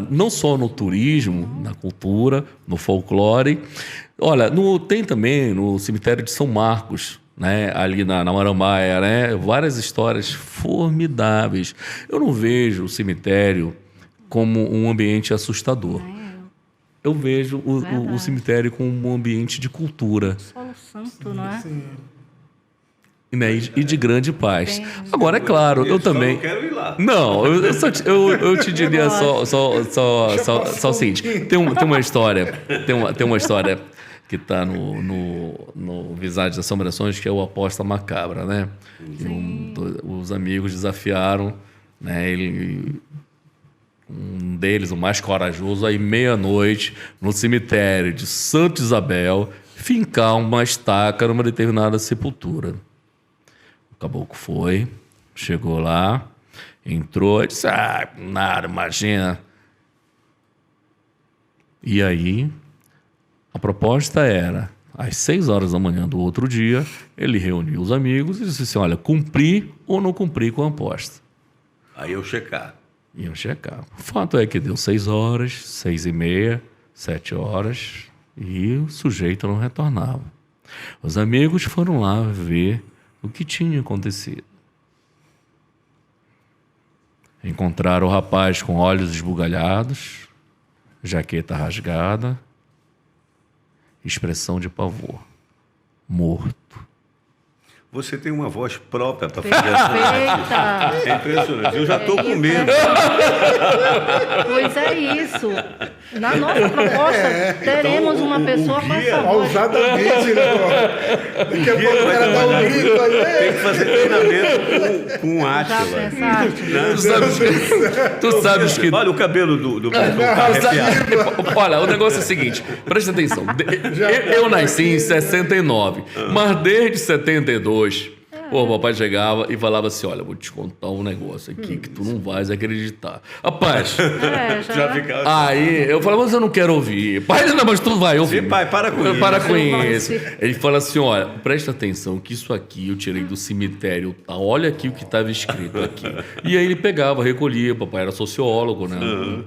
não só no turismo, na cultura, no folclore. Olha, tem também no cemitério de São Marcos, né, ali na Marambaia, né, várias histórias formidáveis. Eu não vejo o cemitério como um ambiente assustador. Eu vejo o cemitério como um ambiente de cultura. Solo santo, não é? Sim. Né? E de grande paz. Agora, é claro, eu também... Não quero ir lá. Não, eu te diria só o seguinte. Tem uma história, tem uma história que está no Visagem das Assombrações, que é o Aposta Macabra, né? Os amigos desafiaram, né? Um deles, o mais corajoso, aí meia-noite, no cemitério de Santa Isabel, fincar uma estaca numa determinada sepultura. O caboclo foi, chegou lá, entrou, disse, nada, imagina. E aí, a proposta era, às 6 horas da manhã do outro dia, ele reuniu os amigos e disse assim, olha, cumprir ou não cumprir com a aposta. Aí eu checar. Iam checar. O fato é que deu 6 horas, 6h30, 7 horas, e o sujeito não retornava. Os amigos foram lá ver o que tinha acontecido. Encontraram o rapaz com olhos esbugalhados, jaqueta rasgada, expressão de pavor, morto. Você tem uma voz própria para fazer essa Perfeita! É impressionante. Eu já estou com medo. Pois é isso. Na nossa proposta, teremos Então, uma o pessoa com guia- essa voz. Ousadamente, né? Daqui a pouco o cara dá um grito aí. Tem que fazer treinamento com o Já Átila. pensaste? Tu sabes que... Olha o cabelo do Beto tá arrepiado. Olha, o negócio é o seguinte, presta atenção. Eu nasci em 69, mas desde 72, o papai chegava e falava assim: olha, vou te contar um negócio aqui que tu não vais acreditar. Rapaz, Já ficava. aí eu falava, mas eu não quero ouvir. Pai, não, mas tu vai ouvir. Sim, pai, para com isso. Para com Seu isso. Valci. Ele fala assim: olha, presta atenção que isso aqui eu tirei do cemitério, tá? Olha aqui o que estava escrito aqui. E aí ele pegava, recolhia. Papai era sociólogo, né?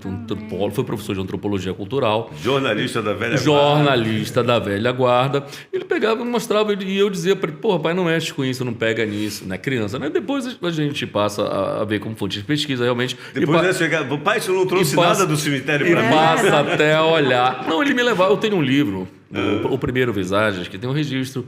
Antropólogo, foi professor de antropologia cultural. Jornalista da velha Jornalista da velha guarda. Ele pegava e mostrava, e eu dizia para ele: pô, pai, não mexe com isso, não pega nisso, né? Criança, né? Depois a gente passa a ver como fonte de pesquisa, realmente. Depois ele chegava, pai, você não trouxe e passa- nada do cemitério E para mim. passa até a olhar. Não, ele me levava. Eu tenho um livro, o primeiro Visagens, que tem um registro.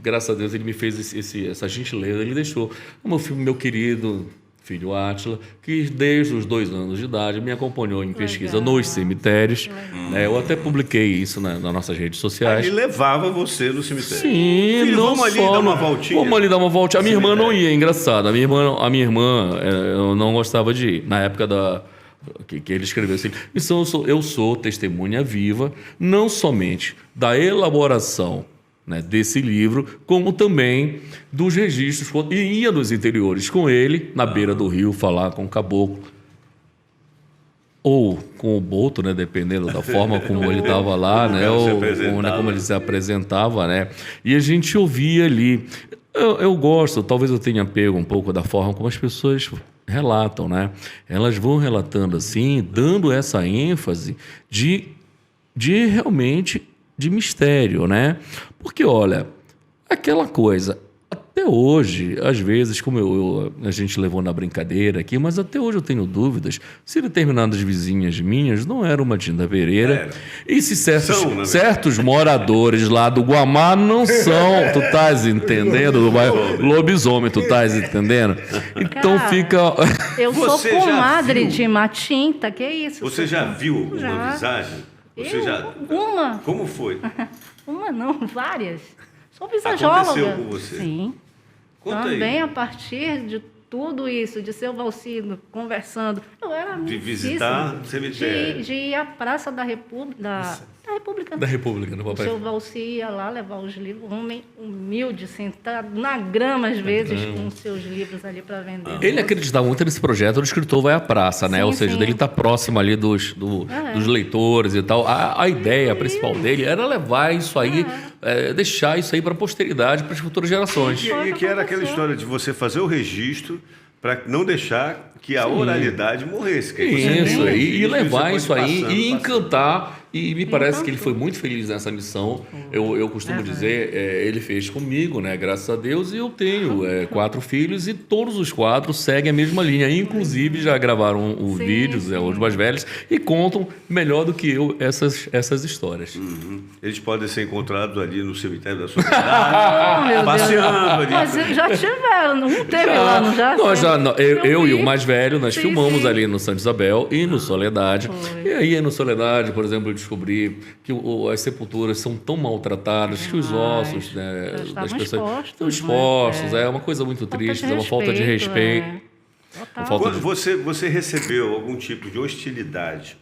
Graças a Deus ele me fez essa gentileza. Ele deixou o meu filho, meu querido filho Átila, que desde os 2 anos de idade me acompanhou em pesquisa nos cemitérios. Eu até publiquei isso nas nossas redes sociais. Ele levava você no cemitério. Sim, Filho, não vamos ali só dar uma no- voltinha. Vamos ali dar uma voltinha. A minha irmã não ia, é engraçado. A minha irmã eu não gostava de ir. Na época que ele escreveu assim. Então, eu sou testemunha viva, não somente da elaboração, né, desse livro, como também dos registros. E ia nos interiores com ele, na beira do rio, falar com o caboclo. Ou com o Boto, né, dependendo da forma como ele estava lá, né, Como se ou apresentava. como ele se apresentava, né, e a gente ouvia ali. Eu gosto, talvez eu tenha pego um pouco da forma como as pessoas relatam, né, elas vão relatando assim, dando essa ênfase de realmente de mistério, né, porque olha, aquela coisa. Até hoje, às vezes, como a gente levou na brincadeira aqui, mas até hoje eu tenho dúvidas se determinadas vizinhas minhas não eram uma Dinda Pereira Era. e se São, na verdade. certos moradores lá do Guamá não são, tu estás entendendo? Do bairro Lobisomem, tu estás entendendo? Então Cara, fica... Eu sou Você já comadre viu? de Matinta, que isso? Você já viu alguma Já. visagem? Você Eu? já... Uma. Como foi? Uma não, várias. Sou visajóloga. Aconteceu com você? Sim. Conta aí. Também a partir de tudo isso, de seu Valcido conversando. Eu era De amicíssima. visitar o cemitério. De ir à Praça da República. Da República. Da República, no O papai. seu Valci ia lá levar os livros, um homem humilde, sentado na grama, às vezes, com os seus livros ali para vender. Ele acreditava muito nesse projeto do escritor vai à praça, né? Sim, Ou seja, sim. dele estar próximo ali dos leitores e tal. A ideia principal dele era levar isso aí, deixar isso aí para a posteridade, para as futuras gerações. E que era aquela história de você fazer o registro para não deixar que a oralidade morresse. Que aí você tem Isso, o e registro, levar você isso pode aí passando, e passando. encantar. E me parece que ele foi muito feliz nessa missão. Eu costumo dizer, ele fez comigo, né? Graças a Deus. E eu tenho 4 filhos e todos os 4 seguem a mesma linha. Inclusive já gravaram os Sim, vídeos, sim. os mais velhos, e contam melhor do que eu essas histórias. Eles podem ser encontrados ali no cemitério da sua Oh, cidade, meu passeando ali. Mas já tiveram, não teve lá, não já? Nós já, eu e vi. o mais velho, nós Sim, filmamos sim. ali no Santa Isabel e no Soledade. Foi. E aí no Soledade, por exemplo, eu descobri que as sepulturas são tão maltratadas que os ossos, né, já estavam das pessoas expostos, estão né? expostos. É. É uma coisa muito Falta triste, de é uma falta de respeito. Total. falta Quando você recebeu algum tipo de hostilidade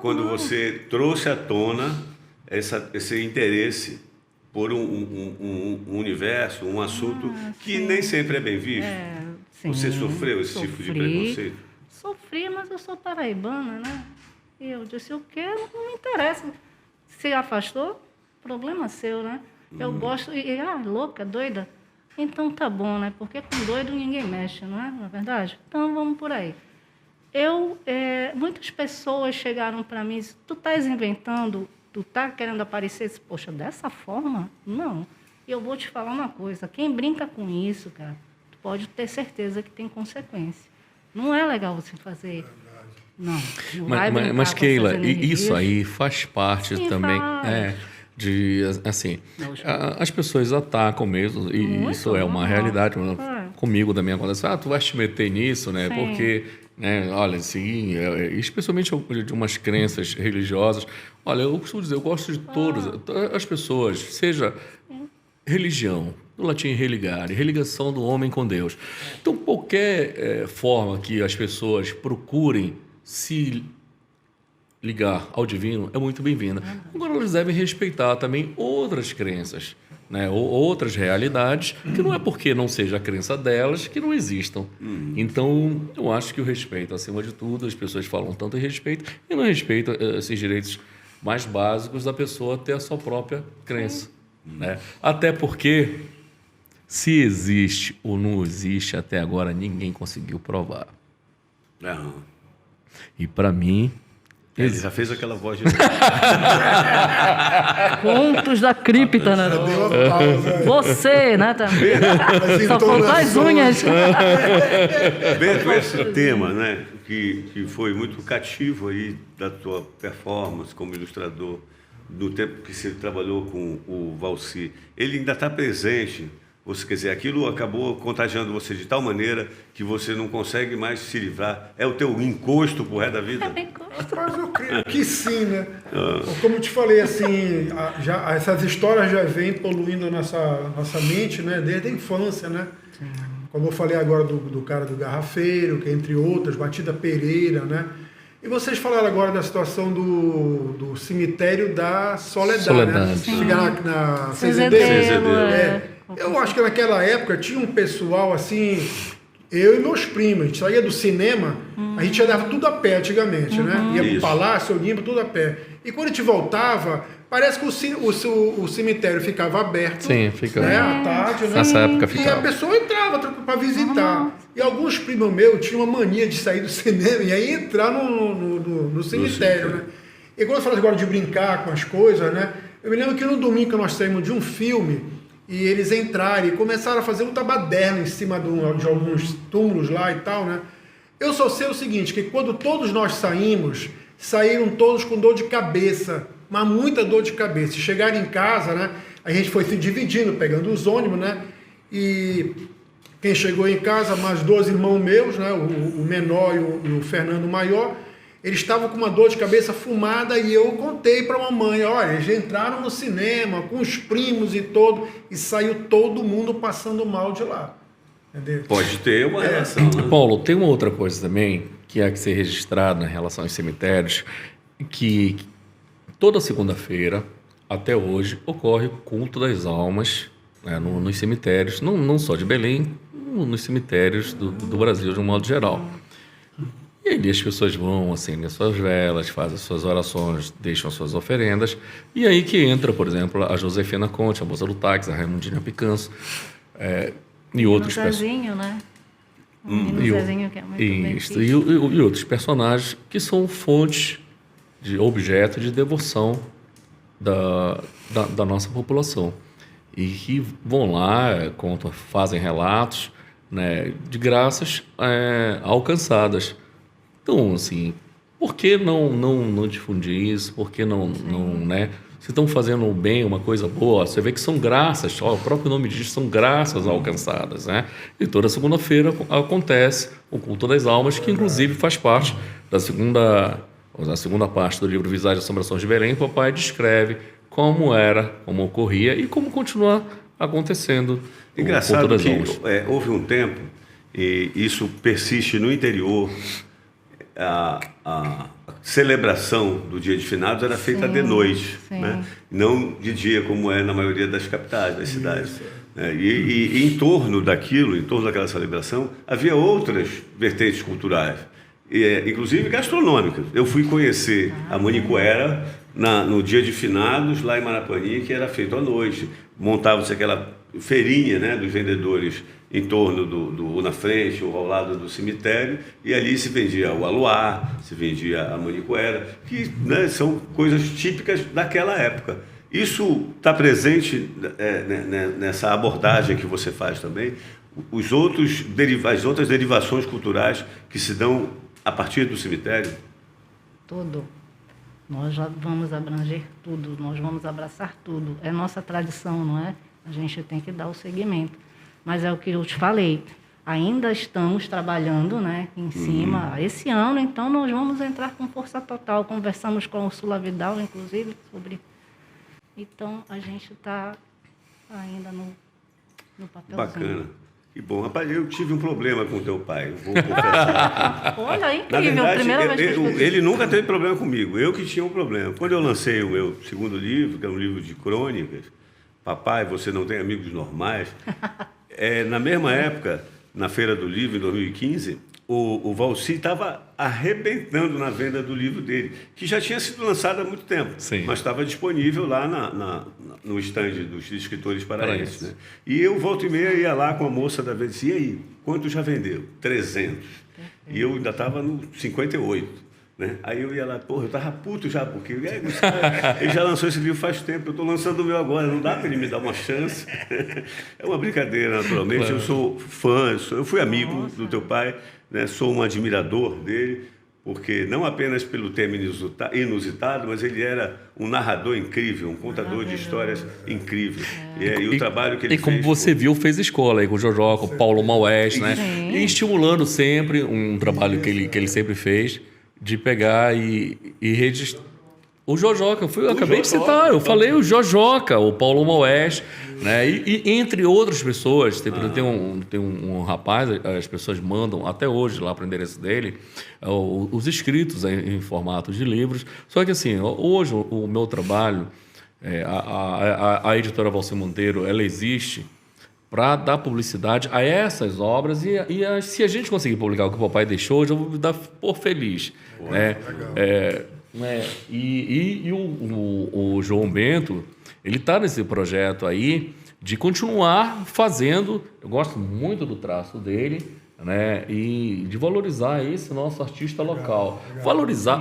quando você trouxe à tona esse interesse por um universo, um assunto que nem sempre é bem visto? Sim, Você sofreu esse tipo de sofri. preconceito? Sofri, mas eu sou paraibana, né? E eu disse, o quê? Não me interessa. Se afastou, problema seu, né? Eu gosto, louca, doida? Então tá bom, né? Porque com doido ninguém mexe, não é? Não é verdade? Então vamos por aí. Muitas pessoas chegaram para mim e disseram, tu estás inventando, tu estás querendo aparecer, poxa, dessa forma? Não. E eu vou te falar uma coisa, quem brinca com isso, cara, tu pode ter certeza que tem consequência. Não é legal você fazer... Não vai brincar Mas com Keila, essas energias. isso aí faz parte Sim, também faz. de, assim, as pessoas atacam mesmo, e Muito, isso é uma normal. realidade. É. Comigo também acontece, tu vais te meter nisso, né? Sim. Porque, né, olha, assim, especialmente de umas crenças religiosas, olha, eu costumo dizer, eu gosto de todas as pessoas, seja religião, do latim religare, religação do homem com Deus. Então, qualquer forma que as pessoas procurem se ligar ao divino é muito bem-vinda. Agora, eles devem respeitar também outras crenças, né? Ou outras realidades, que não é porque não seja a crença delas que não existam. Então, eu acho que o respeito, acima de tudo, as pessoas falam tanto em respeito e não respeitam esses direitos mais básicos da pessoa ter a sua própria crença. Né? Até porque, se existe ou não existe, até agora ninguém conseguiu provar. Não. E para mim, Ele já fez aquela voz de... Contos da cripta, né? Deu uma pausa. Você, né, também. As Só faltou as unhas. Bento, esse tema, né, que foi muito cativo aí da tua performance como ilustrador, no tempo que você trabalhou com o Valci, ele ainda está presente. Você, quer dizer, aquilo acabou contagiando você de tal maneira que você não consegue mais se livrar. É o teu encosto pro resto da vida? Rapaz, eu creio que sim, né? Como eu te falei, assim, essas histórias já vêm poluindo a nossa mente, né? Desde a infância, né? Como eu falei agora do cara do Garrafeiro, que entre outras, Batida Pereira, né? E vocês falaram agora da situação do cemitério da Soledade. Né? Chegar na CZD. Eu acho que naquela época tinha um pessoal assim, eu e meus primos, a gente saía do cinema, a gente andava tudo a pé antigamente, né? Ia pro Palácio, Olimpo, tudo a pé. E quando a gente voltava, parece que o cemitério ficava aberto. Sim, fica. Né? À tarde, né? Nessa época E ficava. a pessoa entrava para visitar. E alguns primos meus tinham uma mania de sair do cinema e aí entrar no cemitério, né? E quando eu falo agora de brincar com as coisas, né? Eu me lembro que no domingo que nós saímos de um filme, e eles entraram e começaram a fazer um tabaderno em cima de alguns túmulos lá e tal, né? Eu só sei o seguinte, que quando todos nós saímos, saíram todos com dor de cabeça, mas muita dor de cabeça. E chegaram em casa, né? A gente foi se dividindo, pegando os ônibus, né? E quem chegou em casa, mais 2 irmãos meus, né? O menor e o Fernando maior, eles estavam com uma dor de cabeça fumada e eu contei para a mamãe, olha, eles entraram no cinema com os primos e todo, e saiu todo mundo passando mal de lá. Entendeu? Pode ter uma relação, né? Paulo, tem uma outra coisa também que há que ser registrada em relação aos cemitérios, que toda segunda-feira, até hoje, ocorre o culto das almas, né, nos cemitérios, não só de Belém, nos cemitérios do Brasil de um modo geral. E aí as pessoas vão, acendem as suas velas, fazem as suas orações, deixam as suas oferendas. E aí que entra, por exemplo, a Josefina Conte, a moça do táxi, a Raimundinha Picanço, e outros Zezinho, né? O menino Zezinho, que é muito bem Isso, e outros personagens que são fontes de objeto de devoção da nossa população. E que vão lá, contam, fazem relatos, né, de graças alcançadas. Então, assim, por que não difundir isso? Por que não, né? Se estão fazendo bem, uma coisa boa, você vê que são graças, o próprio nome diz, são graças alcançadas, né? E toda segunda-feira acontece o culto das almas, que inclusive faz parte da segunda parte do livro Visagem e Assombrações de Belém. O papai descreve como era, como ocorria e como continua acontecendo o Engraçado culto das que almas. houve um tempo, e isso persiste no interior, a celebração do dia de finados era feita de noite, né? Não de dia, como é na maioria das capitais, das cidades. E em torno daquilo, em torno daquela celebração, havia outras vertentes culturais, inclusive gastronômicas. Eu fui conhecer a Manicuera no dia de finados, lá em Marapani, que era feito à noite. Montava-se aquela feirinha, né, dos vendedores em torno ou na frente ou ao lado do cemitério, e ali se vendia o aluá, se vendia a manicoera, que, né, são coisas típicas daquela época. Isso está presente nessa abordagem que você faz também, as outras derivações culturais que se dão a partir do cemitério? Tudo. Nós já vamos abranger tudo, nós vamos abraçar tudo. É nossa tradição, não é? A gente tem que dar o seguimento. Mas é o que eu te falei, ainda estamos trabalhando, né, em cima. Esse ano, então, nós vamos entrar com força total. Conversamos com o Sula Vidal, inclusive, sobre... Então, a gente está ainda no papelzinho. Bacana. Que bom. Rapaz, eu tive um problema com teu pai, vou confessar. Olha, é Na incrível. verdade, Primeira vez que eu escutei. ele nunca teve problema comigo, eu que tinha um problema. Quando eu lancei o meu segundo livro, que é um livro de crônicas, Papai, Você Não Tem Amigos Normais, na mesma época, na Feira do Livro, em 2015, o Valci estava arrebentando na venda do livro dele, que já tinha sido lançado há muito tempo, Sim. mas estava disponível lá no estande dos escritores paraenses. Né? E eu, volta e meia, ia lá com a moça da venda e disse, e aí, quanto já vendeu? 300. E eu ainda estava no 58. Né? Aí eu ia lá, porra, eu estava puto já, porque ele já lançou esse livro faz tempo, eu estou lançando o meu agora, não dá para ele me dar uma chance. É uma brincadeira, naturalmente. Claro. Eu sou fã, eu fui amigo do teu pai, né? Sou um admirador dele, porque não apenas pelo tema inusitado, mas ele era um narrador incrível, um contador de histórias incrível. E o trabalho que ele fez... E como você viu, fez escola aí com o Jojoca, o Paulo Maués, né? E estimulando sempre um trabalho que ele sempre fez, de pegar e registrar. O Jojoca, eu acabei de citar, eu falei o Jojoca, o Paulo Maués, né? E entre outras pessoas, tem um rapaz, as pessoas mandam até hoje lá para o endereço dele, os escritos em formato de livros. Só que assim, hoje o meu trabalho, a editora Valci Monteiro, ela existe para dar publicidade a essas obras e se a gente conseguir publicar o que o papai deixou, eu já vou me dar por feliz. Pô, né? O João Bento, ele está nesse projeto aí de continuar fazendo, eu gosto muito do traço dele, né? E de valorizar esse nosso artista local. Valorizar,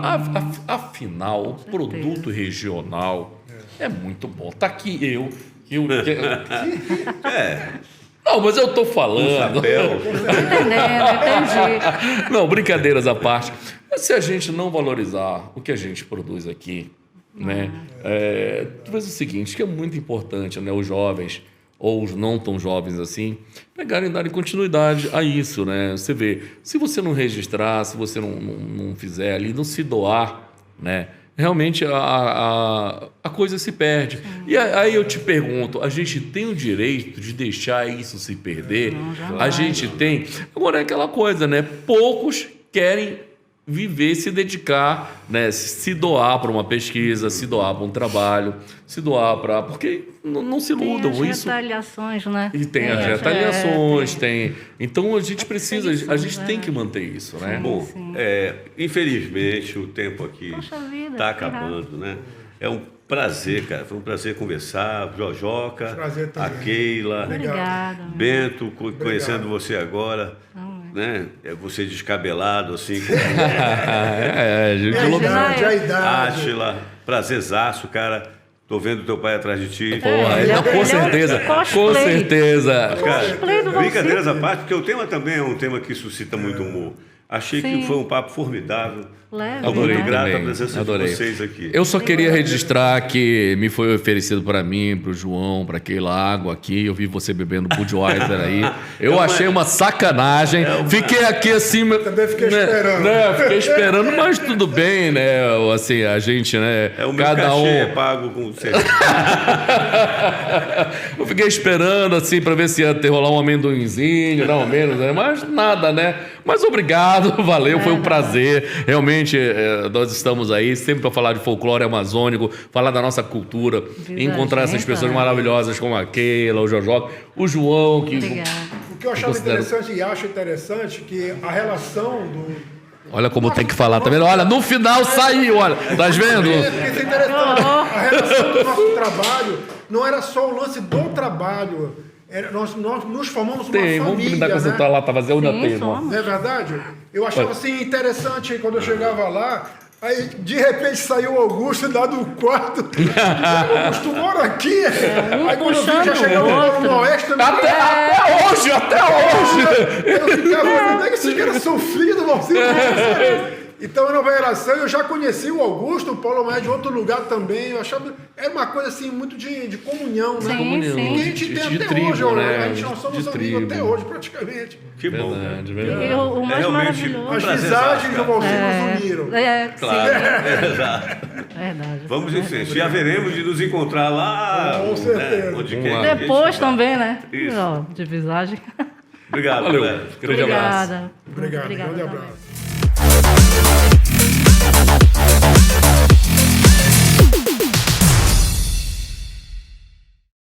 afinal, o produto regional é muito bom. Está aqui Não, mas eu tô falando. Entendi. Não, brincadeiras à parte. Mas se a gente não valorizar o que a gente produz aqui, né? Tu faz o seguinte, que é muito importante, né? Os jovens, ou os não tão jovens assim, pegarem e darem continuidade a isso, né? Você vê, se você não registrar, se você não fizer ali, não se doar, né? Realmente a coisa se perde. E aí eu te pergunto, a gente tem o direito de deixar isso se perder? Não, a gente tem. Agora é aquela coisa, né? Poucos querem viver, se dedicar, né? Se doar para uma pesquisa, se doar para um trabalho, se doar para... Porque não se iludam. Tem as retaliações, né? E tem as retaliações, tem... Então a gente precisa, a gente tem que manter isso, né? Bom, infelizmente o tempo aqui está acabando, né? É um prazer, cara. Foi um prazer conversar. Jojoca, a Keila, Obrigada, Bento, conhecendo você agora. Né? Você descabelado, assim. A idade. Átila, prazerzaço, cara. Tô vendo teu pai atrás de ti. Porra, com certeza. Com certeza. Cara, brincadeiras à parte, porque o tema também é um tema que suscita muito humor. Achei que foi um papo formidável. Adorei, muito grato também. a presença de vocês aqui. Eu só queria registrar que me foi oferecido para mim, para o João, para aquela água aqui. Eu vi você bebendo Budweiser aí. Eu achei uma sacanagem. Fiquei aqui assim... Também fiquei esperando. Né, fiquei esperando, mas tudo bem, né? Assim, a gente, né? O meu cada cachê é pago com certeza. Eu fiquei esperando, assim, para ver se ia ter rolar um amendoinzinho, não menos, né? Mas nada, né? Mas obrigado, valeu, foi um prazer. Realmente, nós estamos aí sempre para falar de folclore amazônico, falar da nossa cultura, encontrar essas pessoas maravilhosas como a Keila, o Jojoca, o João. O que eu achava interessante e acho interessante que a relação do... Olha como tem que falar, tá vendo? Olha, no final saiu, olha, tá vendo? Isso é interessante. A relação do nosso trabalho não era só o lance do trabalho nós nos formamos uma Tem, família, vamos brindar com essa né? tua lata vazia, eu ainda Sim, tenho. somos. Não é verdade? Eu achava assim interessante quando eu chegava lá, aí de repente saiu o Augusto lá do quarto. Augusto mora aqui. um Aí quando eu vi puxando já chegava o no outro. Oeste também. Até hoje! Eu ficava, como é que esses caras são filhos do Valcir? Então, em Nova Geração, eu já conheci o Augusto, o Paulo Maia de outro lugar também. Eu achava, era uma coisa assim, muito de comunhão, né? Sim, Comunhão, sim. Que a gente tem até tribo, hoje, né? a gente nós somos De amigos tribo. até hoje, praticamente. Que bom. Verdade, E verdade. o mais realmente maravilhoso. As prazer, visagens do Zasca. Valcir nos uniram. Claro, exato. Verdade. Vamos em frente. Já veremos de nos encontrar lá. Com certeza. Onde Vamos quer lá. que a gente Depois vá. também, né? Isso. Ó, de visagem. Obrigado, Valeu. galera. Grande abraço. Obrigada. Obrigado, grande também. abraço.